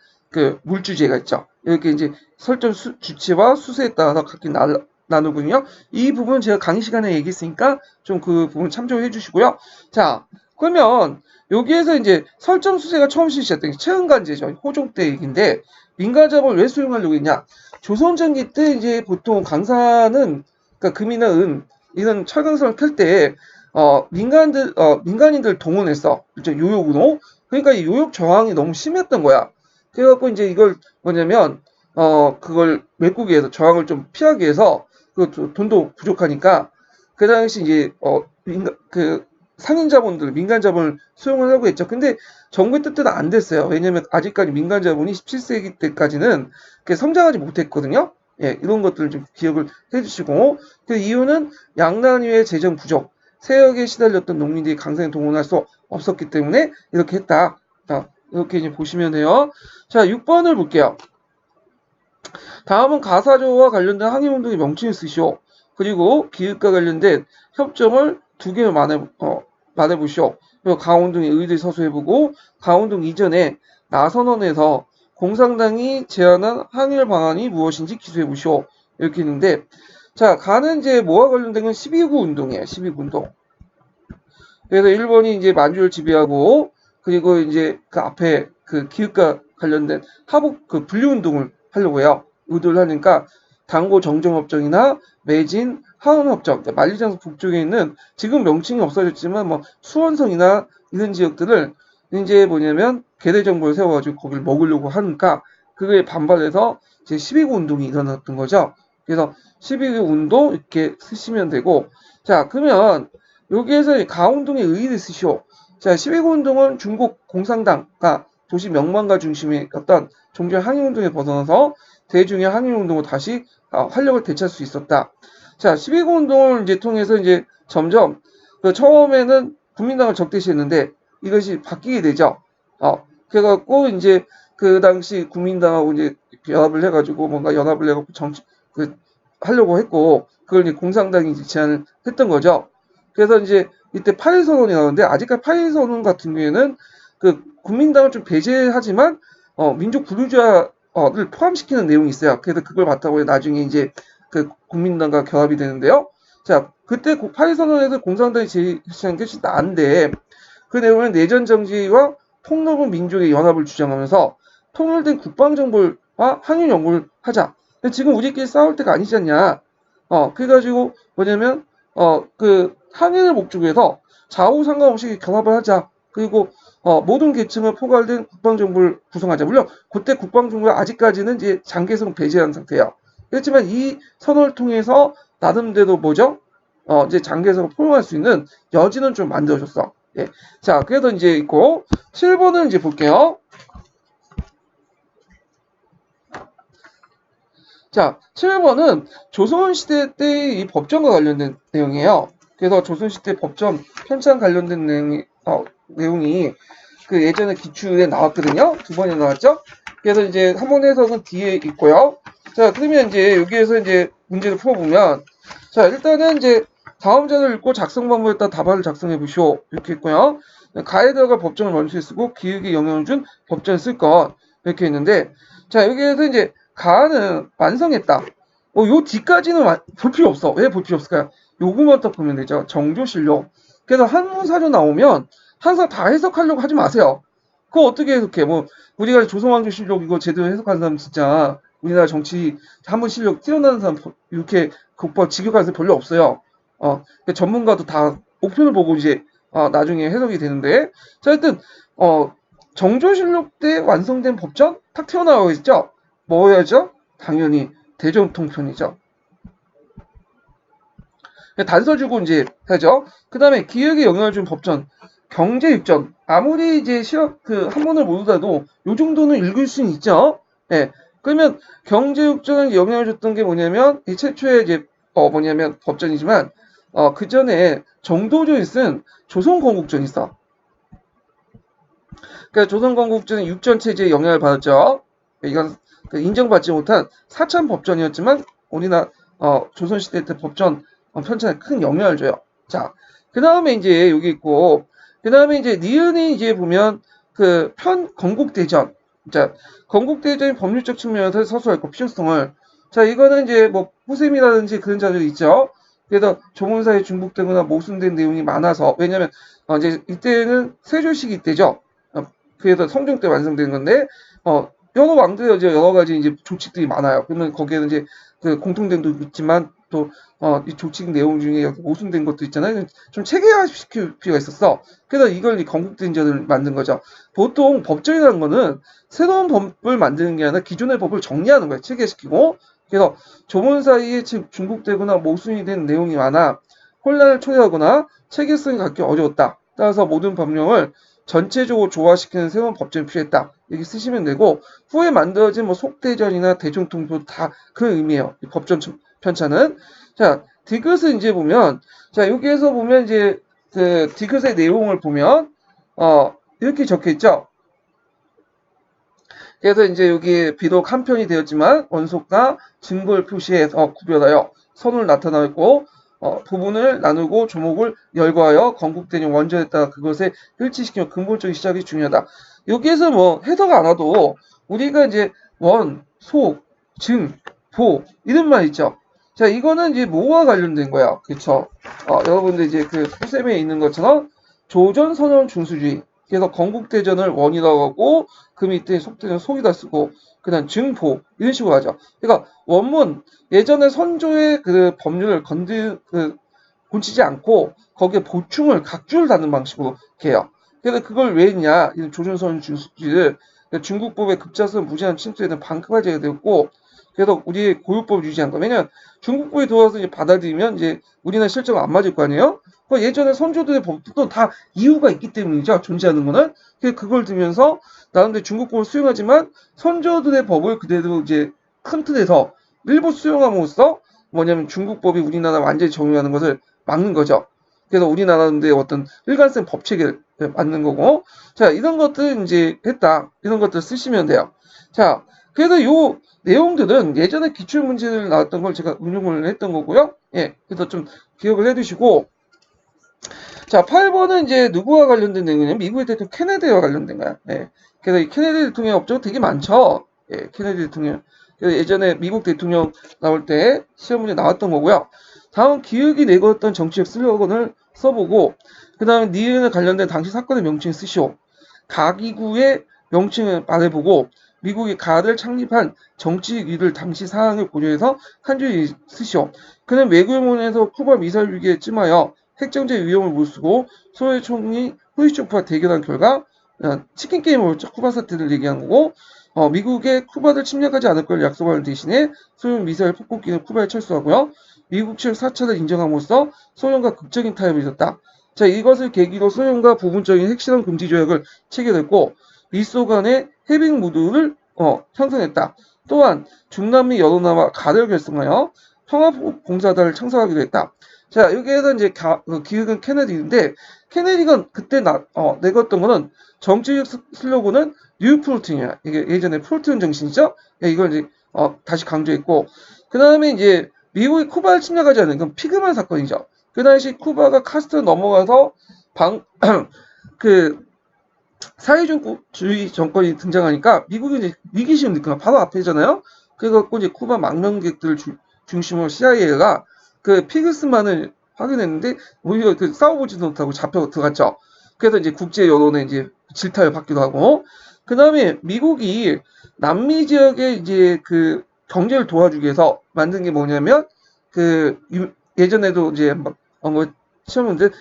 물주제가 있죠. 이렇게 이제 설정 주체와 수세에 따라서 각기 나누군요. 이 부분 제가 강의 시간에 얘기했으니까 좀 그 부분 참조해 주시고요. 자, 그러면 여기에서 이제 설정 수세가 처음 실시했던 게 체은간제죠. 호종 때 얘기인데 민간자본을 왜 수용하려고 했냐? 조선전기 때 이제 보통 강사는 그러니까 금이나 은 이런 철강성을 펼때 민간인들 동원했어. 요역으로. 그러니까 이 요역 저항이 너무 심했던 거야. 그래갖고 이제 이걸 뭐냐면, 그걸 메꾸기 위해서 저항을 좀 피하기 위해서, 돈도 부족하니까, 그 당시 이제, 상인 자본들, 민간 자본을 수용을 하려고 했죠. 근데 정부의 뜻대로 안 됐어요. 왜냐면 아직까지 민간 자본이 17세기 때까지는 성장하지 못했거든요. 예, 이런 것들을 좀 기억을 해주시고, 그 이유는 양난위의 재정 부족, 세역에 시달렸던 농민들이 강성에 동원할 수 없었기 때문에 이렇게 했다. 자, 이렇게 이제 보시면 돼요. 자, 6번을 볼게요. 다음은 가사조와 관련된 항해운동의 명칭을 쓰시오. 그리고 기획과 관련된 협정을 두 개를 말해보시오. 그리고 강원동의 의의를 서술해보고 강원동 이전에 나선언에서 공산당이 제안한 항일 방안이 무엇인지 기술해보시오. 이렇게 있는데 자, 가는 이제 뭐와 관련된 건 12구 운동이에요. 12구 운동. 그래서 일본이 이제 만주를 지배하고 그리고 이제 그 앞에 그 기획과 관련된 하복 분류 운동을 하려고 해요. 의도를 하니까 당고 정정협정이나 매진 하원협정, 그러니까 만리장성 북쪽에 있는 지금 명칭이 없어졌지만 뭐 수원성이나 이런 지역들을 이제 뭐냐면 계대정부를 세워가지고 거기를 먹으려고 하니까 그거에 반발해서 제 12구 운동이 일어났던 거죠. 그래서 12구 운동 이렇게 쓰시면 되고 자 그러면 여기에서 강원동의 의의를 쓰시오. 자 12구 운동은 중국 공산당과 도시 명망가 중심의 어떤 종교 항의운동에 벗어나서 대중의 항의운동을 다시 활력을 되찾을 수 있었다. 자, 12구 운동을 이제 통해서 이제 점점 처음에는 국민당을 적대시했는데 이것이 바뀌게 되죠. 그래갖고 이제 그 당시 국민당하고 이제 연합을 해가지고 뭔가 연합을 해갖고 하려고 했고 그걸 이제 공산당이 이제 제안을 했던 거죠. 그래서 이제 이때 8.1 선언이 나오는데 아직까지 8.1 선언 같은 경우에는 국민당을 좀 배제하지만 민족 분리주의를 포함시키는 내용이 있어요. 그래서 그걸 바탕으로 나중에 이제 국민당과 결합이 되는데요. 자, 그때 8.1 선언에서 공산당이 제시한 것이 나은데 그 내용은 내전 정지와 통로군 민족의 연합을 주장하면서 통일된 국방정보와 항일 연구를 하자. 근데 지금 우리끼리 싸울 때가 아니지 않냐. 그래가지고 뭐냐면 항일을 목적으로 해서 좌우 상관없이 결합을 하자. 그리고 모든 계층을 포괄된 국방정부를 구성하자. 물론 그때 국방정부가 아직까지는 이제 장개성 배제한 상태예요. 그렇지만 이 선언을 통해서 나름대로 뭐죠? 이제 장개성을 포용할 수 있는 여지는 좀 만들어줬어. 예. 자, 그래도 이제 있고 7번은 이제 볼게요. 자, 7번은 조선시대 때 이 법전과 관련된 내용이에요. 그래서 조선시대 법전 편찬 관련된 내용이 그 예전에 기출에 나왔거든요. 두 번이나 나왔죠. 그래서 이제 한 번 해석은 뒤에 있고요. 자, 그러면 이제 여기에서 이제 문제를 풀어보면, 자, 일단은 이제 다음 자료를 읽고 작성 방법에 따라 답안을 작성해 보시오. 이렇게 있고요. 가에 들어갈 법정을 먼저 쓰고 기획에 영향을 준 법전을 쓸 것. 이렇게 있는데, 자, 여기에서 이제 가는 완성했다. 요 뒤까지는 볼 필요 없어. 왜 볼 필요 없을까요? 요거만 딱 보면 되죠. 정조실록. 그래서 한문사조 나오면 항상 다 해석하려고 하지 마세요. 그거 어떻게 해석해? 뭐 우리가 조선왕조실록 이거 제대로 해석하는 사람 진짜 우리나라 정치 한문 실력 뛰어나는 사람 이렇게 국법 직역하는 사람 별로 없어요. 전문가도 다 목표를 보고 이제 나중에 해석이 되는데 자 하여튼 정조실록 때 완성된 법전 탁 튀어나와 있죠. 뭐야죠? 당연히 대정통편이죠. 단서 주고 이제 하죠. 그 다음에 기획에 영향을 준 법전, 경제육전. 아무리 이제 시험 그 한문을 모르더라도 요 정도는 읽을 수는 있죠. 예. 그러면 경제육전에 영향을 줬던 게 뭐냐면 이 최초의 이제 뭐냐면 법전이지만 그 전에 정도조에 쓴 조선건국전이 있어. 그러니까 조선건국전은 육전 체제에 영향을 받았죠. 이건 인정받지 못한 사천 법전이었지만 우리나라 조선시대 때 법전 편찬에 큰 영향을 줘요. 자, 그 다음에 이제 여기 있고, 그 다음에 이제 니은이 이제 보면 그 건국대전. 자, 건국대전의 법률적 측면에서 서술할 거 필요성을. 자, 이거는 이제 뭐 후셈이라든지 그런 자들이 있죠. 그래서 조문사에 중복되거나 모순된 내용이 많아서 왜냐면 이제 이때는 세조시기 때죠. 그래서 성종 때 완성된 건데 여러 왕들의 이제 여러 가지 이제 조칙들이 많아요. 그러면 거기에는 이제 그 공통된 도 있지만 또 이 조칙 내용 중에 모순된 것도 있잖아요. 좀 체계화시킬 필요가 있었어. 그래서 이걸 이 건국대전을 만든 거죠. 보통 법전이라는 거는 새로운 법을 만드는 게 아니라 기존의 법을 정리하는 거예요. 체계시키고. 그래서 조문 사이에 중복되거나 모순이 된 내용이 많아 혼란을 초래하거나 체계성이 갖기 어려웠다. 따라서 모든 법령을 전체적으로 조화시키는 새로운 법전이 필요했다. 이렇게 쓰시면 되고 후에 만들어진 뭐 속대전이나 대중통도 다 그 의미예요. 이 법전 편찬은. 자, 디귿을 이제 보면 자, 여기에서 보면 이제 그 디귿의 내용을 보면 이렇게 적혀 있죠. 그래서 이제 여기 비록 한 편이 되었지만 원속과 증거를 표시해서 구별하여 선을 나타나고 부분을 나누고 조목을 열거하여 건국대전 원전에다가 그것에 일치시키며 근본적인 시작이 중요하다. 여기에서 뭐 해석 안 와도 우리가 이제 원, 속, 증, 보 이런 말 있죠. 자, 이거는 이제 뭐와 관련된 거야. 그쵸? 여러분들 이제 그 후셈에 있는 것처럼 조전선언 준수주의. 그래서 건국대전을 원이라고 하고 그 밑에 속대전 속이다 쓰고 그다음 증보 이런 식으로 하죠. 그러니까 원문 예전에 선조의 그 법률을 고치지 않고 거기에 보충을 각주를 다는 방식으로 해요. 그래서 그걸 왜 했냐? 조전선언 준수주의를 중국법의 급작스러운 무제한 침투에 대한 반크발제가 되었고 그래서 우리의 고유법을 유지한 거. 왜냐면 중국법이 들어와서 이제 받아들이면 이제 우리나라 실정은 안 맞을 거 아니에요? 예전에 선조들의 법도 다 이유가 있기 때문이죠. 존재하는 거는. 그걸 들면서 나름대로 중국법을 수용하지만 선조들의 법을 그대로 이제 큰 틀에서 일부 수용함으로써 뭐냐면 중국법이 우리나라 완전히 적용하는 것을 막는 거죠. 그래서 우리나라의 어떤 일관성 법 체계를 만든 거고. 자, 이런 것들 이제 했다. 이런 것들 쓰시면 돼요. 자, 그래서 요 내용들은 예전에 기출문제를 나왔던 걸 제가 응용을 했던 거고요. 예, 그래서 좀 기억을 해두시고. 자, 8번은 이제 누구와 관련된 내용이냐면 미국의 대통령 케네디와 관련된 거야. 예. 그래서 이 케네디 대통령 업적 되게 많죠. 예, 케네디 대통령. 그래서 예전에 미국 대통령 나올 때 시험 문제 나왔던 거고요. 다음 기획이 내걸었던 정치적 슬로건을 써보고 그 다음에 니은에 관련된 당시 사건의 명칭을 쓰시오. 가기구의 명칭을 말해보고 미국이 가를 창립한 정치적 이유를 당시 상황을 고려해서 한 줄을 쓰시오. 그는 외교문에서 쿠바 미사일 위기에 찜하여 핵정제 위험을 무릅쓰고 소련 총리 후르시초프와 대결한 결과 치킨 게임을 벌였죠. 쿠바 사태를 얘기한 거고 미국의 쿠바를 침략하지 않을 걸 약속하는 대신에 소련 미사일 폭격기는 쿠바에 철수하고요. 미국 측 사찰을 인정함으로써 소련과 극적인 타협을 이뤘다. 자, 이것을 계기로 소련과 부분적인 핵실험 금지 조약을 체결했고 미소 간의 해빙 무드를 형성했다. 또한 중남미 여러 나라와 가를 결성하여 평화봉사단을 창설하기도 했다. 자, 여기에서 이제 기획은 케네디인데 케네디가 그때 내걸었던 거는 정치적 슬로건은 뉴 프로틴이야. 이게 예전에 프로틴 정신이죠. 예, 이걸 이제 다시 강조했고 그 다음에 이제 미국이 쿠바를 침략하지 않는 건 피그만 사건이죠. 그 당시 쿠바가 카스트로 넘어가서 그 사회주의 정권이 등장하니까 미국이 이제 위기심을 느끼는 바로 앞에잖아요. 그래갖고 이제 쿠바 망명객들을 중심으로 CIA가 그 피그스만을 하게 됐는데 오히려 그 싸워보지도 못하고 잡혀 들어갔죠. 그래서 이제 국제 여론에 이제 질타를 받기도 하고 그 다음에 미국이 남미 지역에 이제 그 경제를 도와주기 위해서 만든 게 뭐냐면 그 예전에도 이제 막 뭐 시험에 문제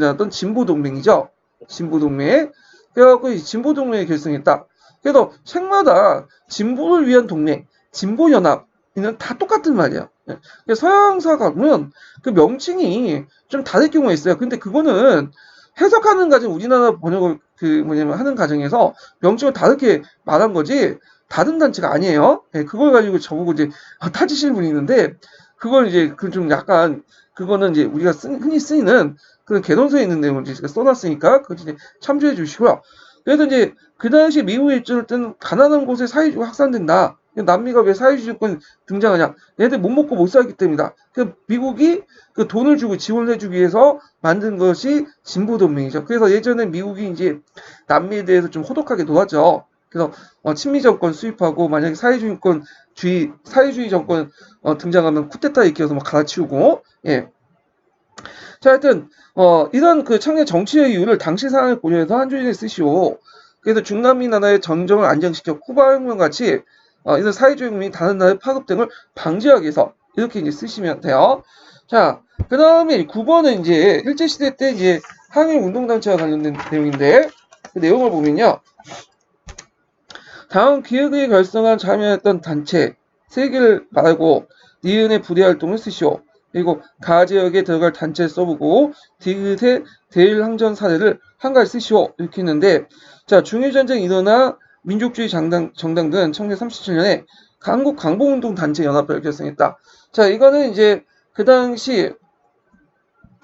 나왔던 진보 동맹이죠. 진보 동맹. 그래갖고 이 진보 동맹을 결성했다. 그래서 책마다 진보를 위한 동맹, 진보 연합 이는 다 똑같은 말이에요. 서양사 가보면 그 명칭이 좀 다를 경우가 있어요. 근데 그거는 해석하는 과정, 우리나라 번역을 그 뭐냐면 하는 과정에서 명칭을 다르게 말한 거지 다른 단체가 아니에요. 그걸 가지고 저보고 이제 타지시는 분이 있는데 그걸 이제 그 좀 약간 그거는 이제 우리가 흔히 쓰이는 그런 개론서에 있는 내용을 이제 써놨으니까 그거 이제 참조해 주시고요. 그래서 이제 그 당시 미국에 입주할 때는 가난한 곳에 사회주의가 확산된다. 남미가 왜 사회주의권 등장하냐? 얘들 못 먹고 못 살기 때문이다. 그 미국이 그 돈을 주고 지원해주기 위해서 만든 것이 진보동맹이죠. 그래서 예전에 미국이 이제 남미에 대해서 좀 호독하게 놓았죠. 그래서 친미 정권 수입하고 만약에 사회주의 정권 등장하면 쿠데타 일으켜서 막 갈아치우고 예. 자, 하여튼 이런 그 창내 정치의 이유를 당시 상황을 고려해서 한 줄에 쓰시오. 그래서 중남미 나라의 정정을 안정시켜 쿠바 혁명 같이 이런 사회주의 국민이 다른 나라의 파급 등을 방지하기 위해서 이렇게 이제 쓰시면 돼요. 자, 그 다음에 9번은 이제 일제시대 때 이제 항일 운동단체와 관련된 내용인데 그 내용을 보면요. 다음 기획에 결성한 참여했던 단체 3개를 말고 니은의 부대 활동을 쓰시오. 그리고 가 지역에 들어갈 단체를 써보고 디귿의 대일항전 사례를 한 가지 쓰시오. 이렇게 했는데 자 중일전쟁 일어나 민족주의 정당들은 1937년에 한국 강복운동 단체 연합회를 결성했다. 자 이거는 이제 그 당시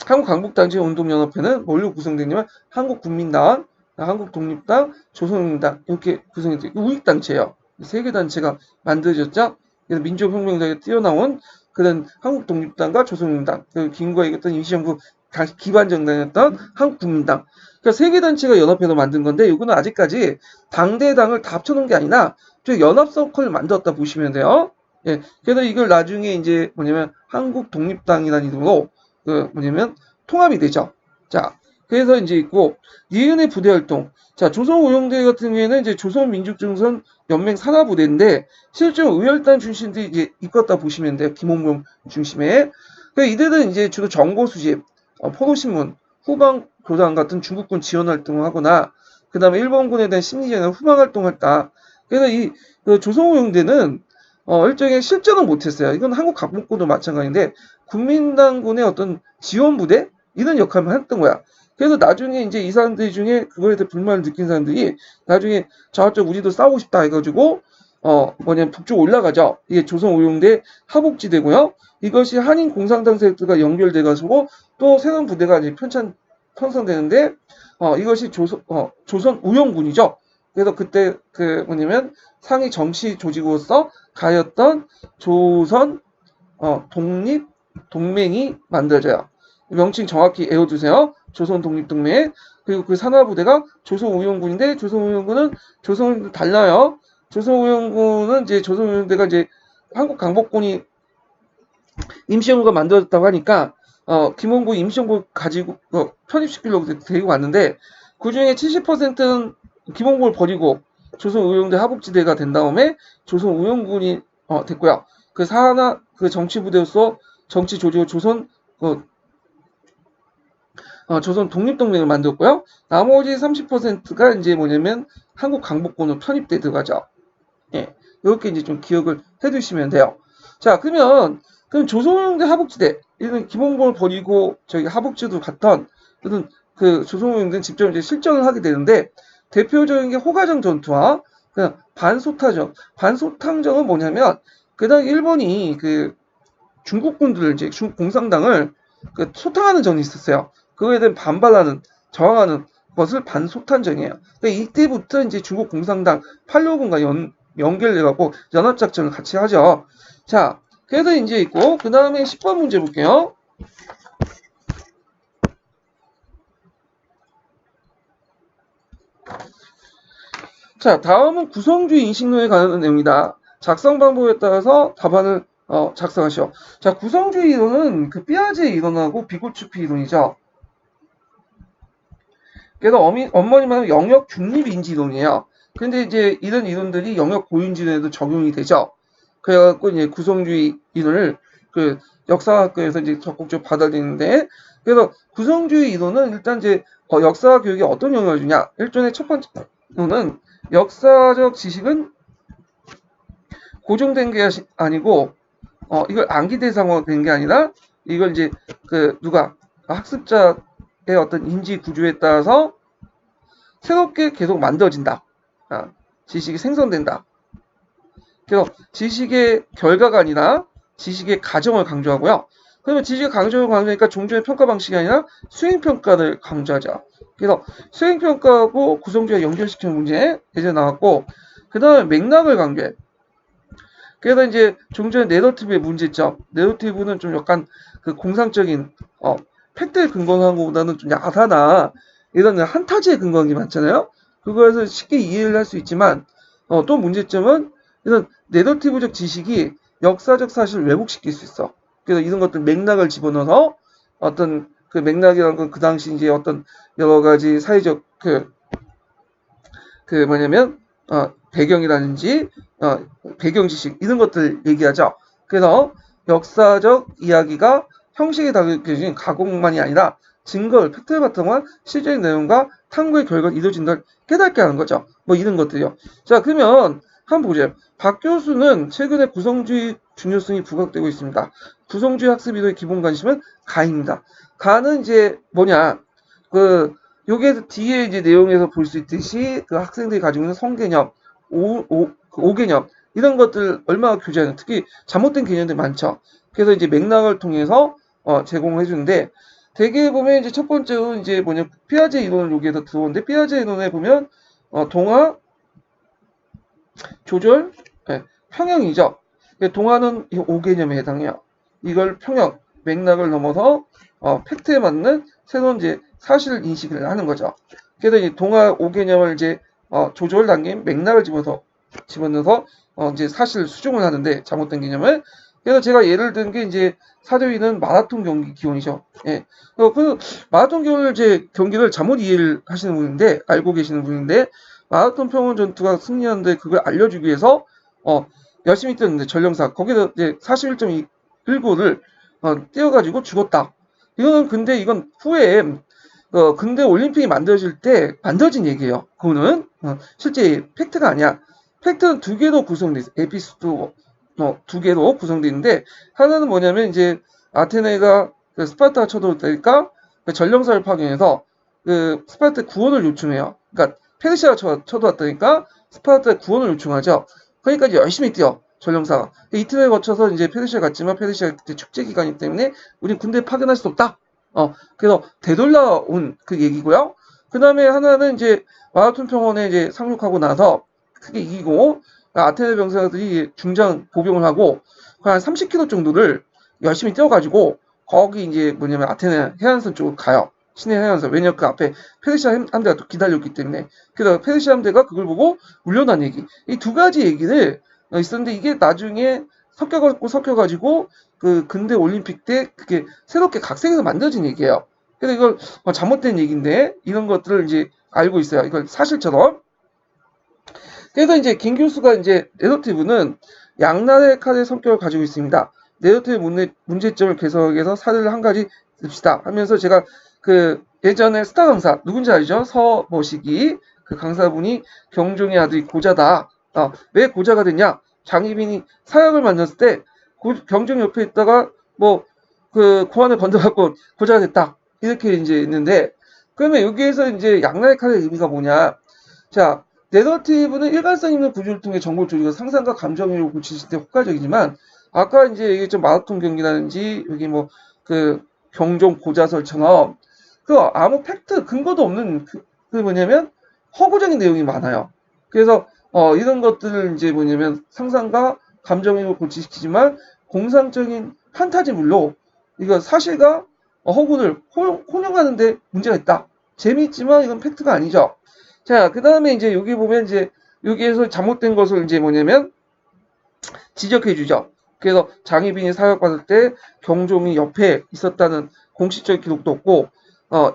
한국강복단체 운동연합회는 뭘로 구성되냐면 한국국민당, 한국독립당, 조선인민당 이렇게 구성이 되고 우익단체예요. 세 개 단체가 만들어졌죠. 그래서 민족혁명장에 뛰어나온 그런 한국독립당과 조선인민당, 그 김구가 이겼던 임시정부 기반 정당이었던 한국국민당. 그러니까 세 개 단체가 연합해서 만든 건데 이거는 아직까지 당대당을 다 합쳐놓은 게 아니라 좀 연합서클을 만들었다 보시면 돼요. 예, 그래서 이걸 나중에 이제 뭐냐면 한국독립당이라는 이름으로 그 뭐냐면 통합이 되죠. 자, 그래서 이제 있고 니은의 부대 활동. 자, 조선오용대 같은 경우에는 이제 조선민족정선 연맹 산하부대인데 실제로 의열단 출신들이 이제 이끌었다 보시면 돼요. 김홍범 중심에. 그 이들은 이제 주로 정보 수집, 포로신문, 후방 교단 같은 중국군 지원 활동을 하거나 그 다음에 일본군에 대한 심리전이나 후방 활동을 했다. 그래서 그 조선오용대는 일종의 실전은 못했어요. 이건 한국 강복군도 마찬가지인데 국민당군의 어떤 지원부대 이런 역할만 했던 거야. 그래서 나중에 이제 이 사람들 중에 그거에 대해 불만을 느낀 사람들이 나중에 저쪽 우리도 싸우고 싶다 해가지고 뭐냐면 북쪽 올라가죠. 이게 조선오용대 하복지대고요. 이것이 한인 공산당 세력들과 연결돼가지고 또 새로운 부대가 이제 편성되는데 이것이 조선 우영군이죠. 그래서 그때 그 뭐냐면 상위 정치 조직으로서 가였던 조선 독립 동맹이 만들어져요. 명칭 정확히 외워두세요. 조선 독립동맹. 그리고 그 산하부대가 조선우영군인데 조선우영군은 조선우영군 달라요. 조선우영군은 이제 조선우영대가 이제 한국 강복군이 임시정부가 만들어졌다고 하니까 김원구 임시정부 가지고 편입시키려고 데리고 왔는데 그 중에 70%는 김원구를 버리고 조선우영대 하복지대가 된 다음에 조선우영군이 됐고요. 그 산하 그 정치부대로서 정치 조직을 조선 독립동맹을 만들었고요. 나머지 30%가 이제 뭐냐면 한국 강복군으로 편입돼 들어가죠. 예, 이렇게 이제 좀 기억을 해두시면 돼요. 자, 그럼 조선우영대 하복지대 이런 김홍범을 버리고 저기 하복지도 갔던 이런 그 조선우영대는 직접 이제 실전을 하게 되는데 대표적인 게 호가정 전투와 그냥 반소타정. 반소탕정은 뭐냐면 그당 일본이 그 중국군들을 이제 중국 공산당을 그 소탕하는 전이 있었어요. 그거에 대한 반발하는 저항하는 것을 반소탄전이에요. 그러니까 이때부터 이제 중국 공산당 8.6군과 연결돼갖고 연합작전을 같이 하죠. 자, 그래서 이제 있고 그 다음에 10번 문제 볼게요. 자, 다음은 구성주의 인식론에 관한 내용이다. 작성 방법에 따라서 답안을 작성하시오. 자, 구성주의 이론은 그 삐아제 이론하고 비고츠피 이론이죠. 그래서 엄머니 말은 영역 중립 인지 이론이에요. 근데 이제 이런 이론들이 영역 고유인지 이론에도 적용이 되죠. 그래갖고 이제 구성주의 이론을 그 역사학교에서 이제 적극적으로 받아들이는데, 그래서 구성주의 이론은 일단 이제 역사 교육에 어떤 영향을 주냐? 일종의 첫 번째는 역사적 지식은 고정된 게 아니고 이걸 암기 대상으로 된 게 아니라 이걸 이제 그 누가 학습자의 어떤 인지 구조에 따라서 새롭게 계속 만들어진다. 지식이 생성된다. 그래서 지식의 결과가 아니라 지식의 과정을 강조하고요. 그러면 지식의 강조를 강조하니까 종전의 평가 방식이 아니라 수행평가를 강조하죠. 그래서 수행평가하고 구성주의 연결시키는 문제 예전에 나왔고, 그 다음에 맥락을 강조해. 그래서 이제 종전의 내러티브의 문제점. 내러티브는 좀 약간 그 공상적인 팩트에 근거한 것보다는 좀 야하나 이런 한타지에 근거한 게 많잖아요. 그거에서 쉽게 이해를 할 수 있지만 또 문제점은 이런 내러티브적 지식이 역사적 사실을 왜곡시킬 수 있어. 그래서 이런 것들 맥락을 집어넣어서 어떤 그 맥락이라는 건 그 당시 이제 어떤 여러 가지 사회적 그 뭐냐면 배경이라든지 배경 지식 이런 것들 얘기하죠. 그래서 역사적 이야기가 형식에 담겨진 가공만이 아니라 증거를 팩트를 바탕한 실제의 내용과 탐구의 결과가 이루어진 걸 깨닫게 하는 거죠. 뭐 이런 것들이요. 자, 그러면 한번 보세요. 박 교수는 최근에 구성주의 중요성이 부각되고 있습니다. 구성주의 학습 이론의 기본 관심은 가입니다. 가는 이제 뭐냐? 요게 뒤에 이제 내용에서 볼 수 있듯이 그 학생들이 가지고 있는 성개념, 오개념 이런 것들 얼마나 교재하는 특히 잘못된 개념들 많죠. 그래서 이제 맥락을 통해서 제공을 해주는데 대개 보면 이제 첫 번째로 이제 뭐냐 피아제 이론을 여기에서 들어오는데 피아제 이론에 보면 동화, 조절, 평형이죠. 동화는 이 오개념에 해당해요. 이걸 평형, 맥락을 넘어서 팩트에 맞는 새로운 이제 사실 인식을 하는 거죠. 그래서 이제 동화 오개념을 이제 조절 단계 맥락을 집어넣어서 이제 사실 수정을 하는데 잘못된 개념을. 그래서 제가 예를 든 게 이제 사대위는 마라톤 경기 기원이죠. 예. 그 마라톤 경기를 잘못 이해를 하시는 분인데 알고 계시는 분인데 마라톤 평원 전투가 승리하는데 그걸 알려주기 위해서 열심히 뛰었는데 전령사 거기서 이제 41.19를 뛰어가지고 죽었다. 이거는 근데 이건 후에 근대 올림픽이 만들어질 때 만들어진 얘기예요. 그거는 실제 팩트가 아니야. 팩트는 두 개로 구성돼 있어. 에피소드 두 개로 구성돼 있는데 하나는 뭐냐면 이제 아테네가 그 스파르타가 쳐들어오니까 그 전령사를 파견해서 그 스파르타 구원을 요청해요. 그러니까 페르시아가 쳐들어왔다니까 스파르타 구원을 요청하죠. 그러니까 이제 열심히 뛰어 전령사가 이틀에 거쳐서 이제 페르시아 갔지만 페르시아 그때 축제 기간이기 때문에 우린 군대 파견할 수 없다. 그래서 되돌아온 그 얘기고요. 그 다음에 하나는 이제 마라톤 평원에 이제 상륙하고 나서 크게 이기고 아테네 병사들이 중장 보병을 하고 한 30km 정도를 열심히 뛰어가지고 거기 이제 뭐냐면 아테네 해안선 쪽으로 가요. 시내 해안선. 왜냐면 그 앞에 페르시아 함대가 또 기다렸기 때문에. 그래서 페르시아 함대가 그걸 보고 물려난 얘기. 이 두 가지 얘기를 있었는데 이게 나중에 섞여가지고 그 근대 올림픽 때 그게 새롭게 각색해서 만들어진 얘기예요. 그래서 이걸 잘못된 얘기인데 이런 것들을 이제 알고 있어요. 이걸 사실처럼. 그래서 이제 김 교수가 이제 내러티브는 양날의 칼의 성격을 가지고 있습니다. 내러티브 문제점을 개선해서 사례를 한 가지 듭시다 하면서 제가 그 예전에 스타 강사 누군지 알죠? 서머식이 그 강사분이 경종의 아들이 고자다. 왜 고자가 됐냐? 장희빈이 사약을 만났을 때 경종 옆에 있다가 뭐 그 고환을 건드려갖고 고자가 됐다. 이렇게 이제 있는데 그러면 여기에서 이제 양날의 칼의 의미가 뭐냐? 자, 내러티브는 일관성 있는 구조를 통해 정보를 조직해서 상상과 감정을 고치실 때 효과적이지만 아까 이제 얘기했죠 마라톤 경기라든지 여기 뭐 그 경종 고자설처럼 그 아무 팩트 근거도 없는 그 뭐냐면 허구적인 내용이 많아요. 그래서 이런 것들을 이제 뭐냐면 상상과 감정을 고치시키지만 공상적인 판타지물로 이거 사실과 허구를 혼용하는데 문제가 있다. 재미있지만 이건 팩트가 아니죠. 자, 그 다음에 이제 여기 보면 이제 여기에서 잘못된 것을 이제 뭐냐면 지적해 주죠. 그래서 장희빈이 사격받을 때 경종이 옆에 있었다는 공식적 기록도 없고,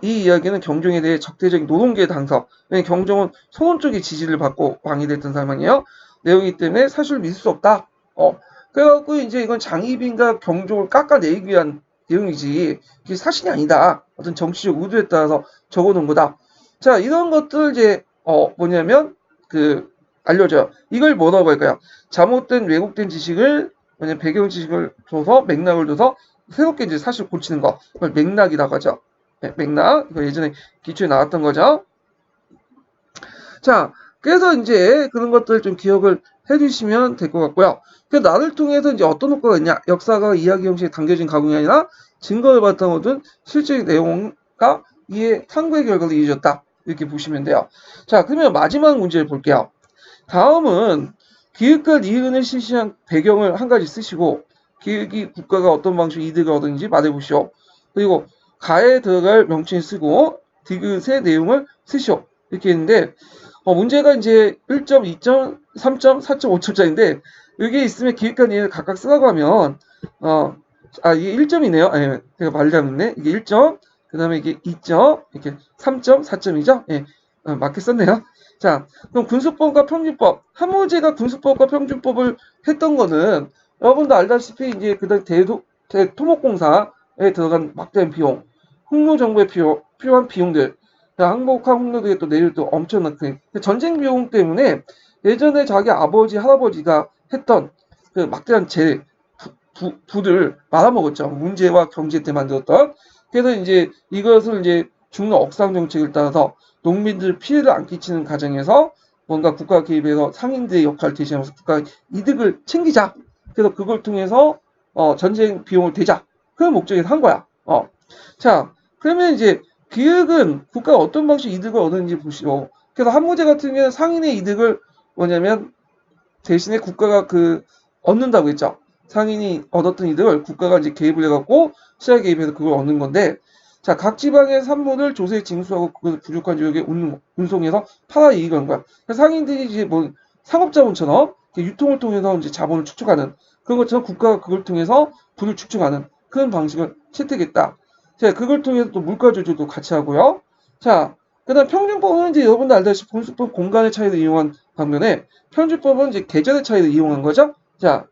이 이야기는 경종에 대해 적대적인 노동계의 당석, 왜냐면 경종은 소원 쪽의 지지를 받고 왕이 됐던 상황이에요. 내용이기 때문에 사실을 믿을 수 없다. 그래갖고 이제 이건 장희빈과 경종을 깎아내기 위한 내용이지, 이게 사실이 아니다. 어떤 정치적 의도에 따라서 적어놓은 거다. 자, 이런 것들 이제, 뭐냐면, 알려줘요. 이걸 뭐라고 할까요? 잘못된 왜곡된 지식을, 뭐냐면 배경 지식을 줘서, 맥락을 줘서, 새롭게 이제 사실 고치는 거. 그걸 맥락이라고 하죠. 네, 맥락. 이거 예전에 기초에 나왔던 거죠. 자, 그래서 이제 그런 것들 좀 기억을 해주시면 될 것 같고요. 그 나를 통해서 이제 어떤 효과가 있냐? 역사가 이야기 형식에 담겨진 가공이 아니라 증거를 바탕으로 둔 실질적 내용과 이에 탐구의 결과를 이루어졌다. 이렇게 보시면 돼요. 자, 그러면 마지막 문제를 볼게요. 다음은 기획과 니은을 실시한 배경을 한 가지 쓰시고 기획이 국가가 어떤 방식으로 이득을 얻었는지 말해보시오. 그리고 가에 들어갈 명칭을 쓰고 디귿의 내용을 쓰시오. 이렇게 했는데 문제가 이제 1점, 2점, 3점, 4점, 5점짜리인데 여기에 있으면 기획과 니은을 각각 쓰라고 하면 이게 1점이네요. 예, 제가 말을 잘못했네. 이게 1점, 그 다음에 이게 2점, 이렇게 3점, 4점이죠. 예, 맞게 썼네요. 자, 그럼 군수법과 평균법. 한무제가 군수법과 평균법을 했던 거는 여러분도 알다시피 이제 그다음 대토목공사에 들어간 막대한 비용, 항로정보에 필요한 비용들, 항복한 항로들의 또 내일도 엄청난 전쟁 비용 때문에 예전에 자기 아버지, 할아버지가 했던 그 막대한 부들 말아먹었죠. 문제와 경제 때 만들었던. 그래서 이제 이것을 이제 중로 억상 정책을 따라서 농민들 피해를 안 끼치는 가정에서 뭔가 국가 개입해서 상인들의 역할을 대신하면서 국가 이득을 챙기자. 그래서 그걸 통해서 전쟁 비용을 대자. 그런 목적에서 한 거야. 자, 그러면 이제 기획은 국가가 어떤 방식 이득을 얻는지 보시고, 그래서 한무제 같은 경우는 상인의 이득을 뭐냐면 대신에 국가가 얻는다고 했죠. 상인이 얻었던 이득을 국가가 이제 개입을 해갖고 시장 개입해서 그걸 얻는 건데, 자, 각 지방의 산물을 조세에 징수하고 그것을 부족한 지역에 운송해서 팔아 이익을 하는 거야. 상인들이 이제 뭐 상업자본처럼 유통을 통해서 이제 자본을 축적하는 그런 것처럼 국가가 그걸 통해서 부를 축적하는 그런 방식을 채택했다. 자, 그걸 통해서 또 물가 조절도 같이 하고요. 자, 그다음 평균법은 이제 여러분들 알다시피 군수법 공간의 차이를 이용한 반면에 평균법은 이제 계절의 차이를 이용한 거죠. 자,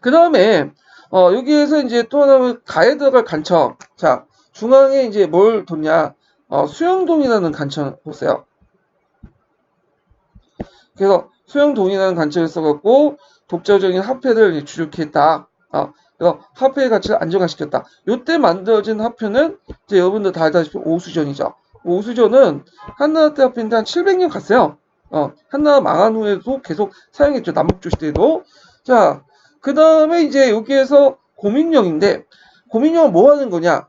그 다음에 여기에서 이제 또 하나는 가에 들어갈 간청. 자, 중앙에 이제 뭘 뒀냐? 수영동이라는 간청 보세요. 그래서 수영동이라는 간청을 써갖고 독자적인 화폐를 주축했다. 그래서 화폐의 가치를 안정화시켰다. 요때 만들어진 화폐는 이제 여러분들 다 알다시피 오수전이죠. 오수전은 한나라 때 화폐인데 한 700년 갔어요. 한나라 망한 후에도 계속 사용했죠. 남북조 시대에도. 자, 그 다음에 이제 여기에서 고민령인데, 고민령은 뭐 하는 거냐?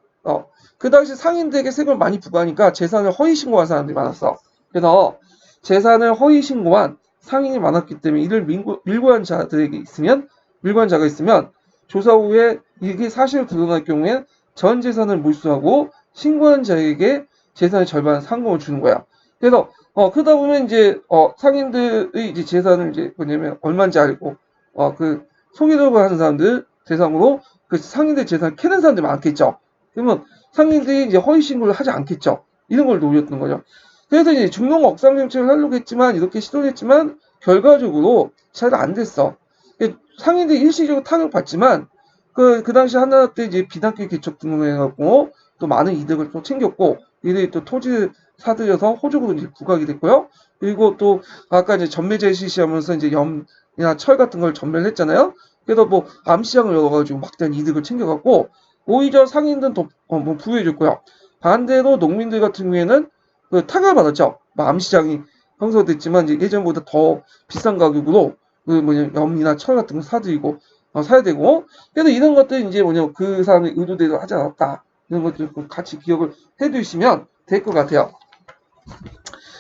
그 당시 상인들에게 세금을 많이 부과하니까 재산을 허위 신고한 사람들이 많았어. 그래서 재산을 허위 신고한 상인이 많았기 때문에 이를 밀고 한 자들에게 밀고 한 자가 있으면 조사 후에 이게 사실로 드러날 경우에 전 재산을 몰수하고 신고한 자에게 재산의 절반 상금을 주는 거야. 그래서 그러다 보면 이제 상인들의 이제 재산을 이제 뭐냐면 얼마인지 알고 소기업을 하는 사람들 대상으로 그 상인들 재산을 캐는 사람들이 많겠죠. 그러면 상인들이 이제 허위 신고를 하지 않겠죠. 이런 걸 노렸던 거죠. 그래서 이제 중농 억상 정책을 하려고 했지만 이렇게 시도를 했지만 결과적으로 잘 안 됐어. 상인들이 일시적으로 타격받지만 그 당시 한나라 때 이제 비단길 개척 등을 해갖고 또 많은 이득을 또 챙겼고 이들이 또 토지를 사들여서 호적으로 이제 부각이 됐고요. 그리고 또 아까 이제 전매제 실시하면서 이제 염이나 철 같은 걸 전매를 했잖아요. 그래서 뭐 암시장을 열어가지고 막대한 이득을 챙겨갖고 오히려 상인들은 더 뭐 부유해졌고요. 반대로 농민들 같은 경우에는 타격을 받았죠. 뭐 암시장이 형성됐지만 이제 예전보다 더 비싼 가격으로 염이나 철 같은 거 사들이고 사야 되고 그래서 이런 것들 이제 그 사람의 의도대로 하지 않았다. 이런 것들 같이 기억을 해두시면 될 것 같아요.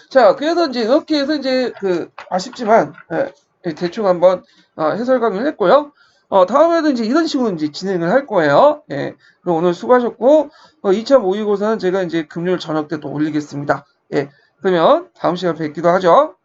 자, 그래서 이제 이렇게 해서 이제 아쉽지만 대충 한번 해설 강의를 했고요. 다음에도 이제 이런 식으로 이제 진행을 할 거예요. 예. 그럼 오늘 수고하셨고 2차 모의고사는 제가 이제 금요일 저녁 때 또 올리겠습니다. 예. 그러면 다음 시간에 뵙기도 하죠.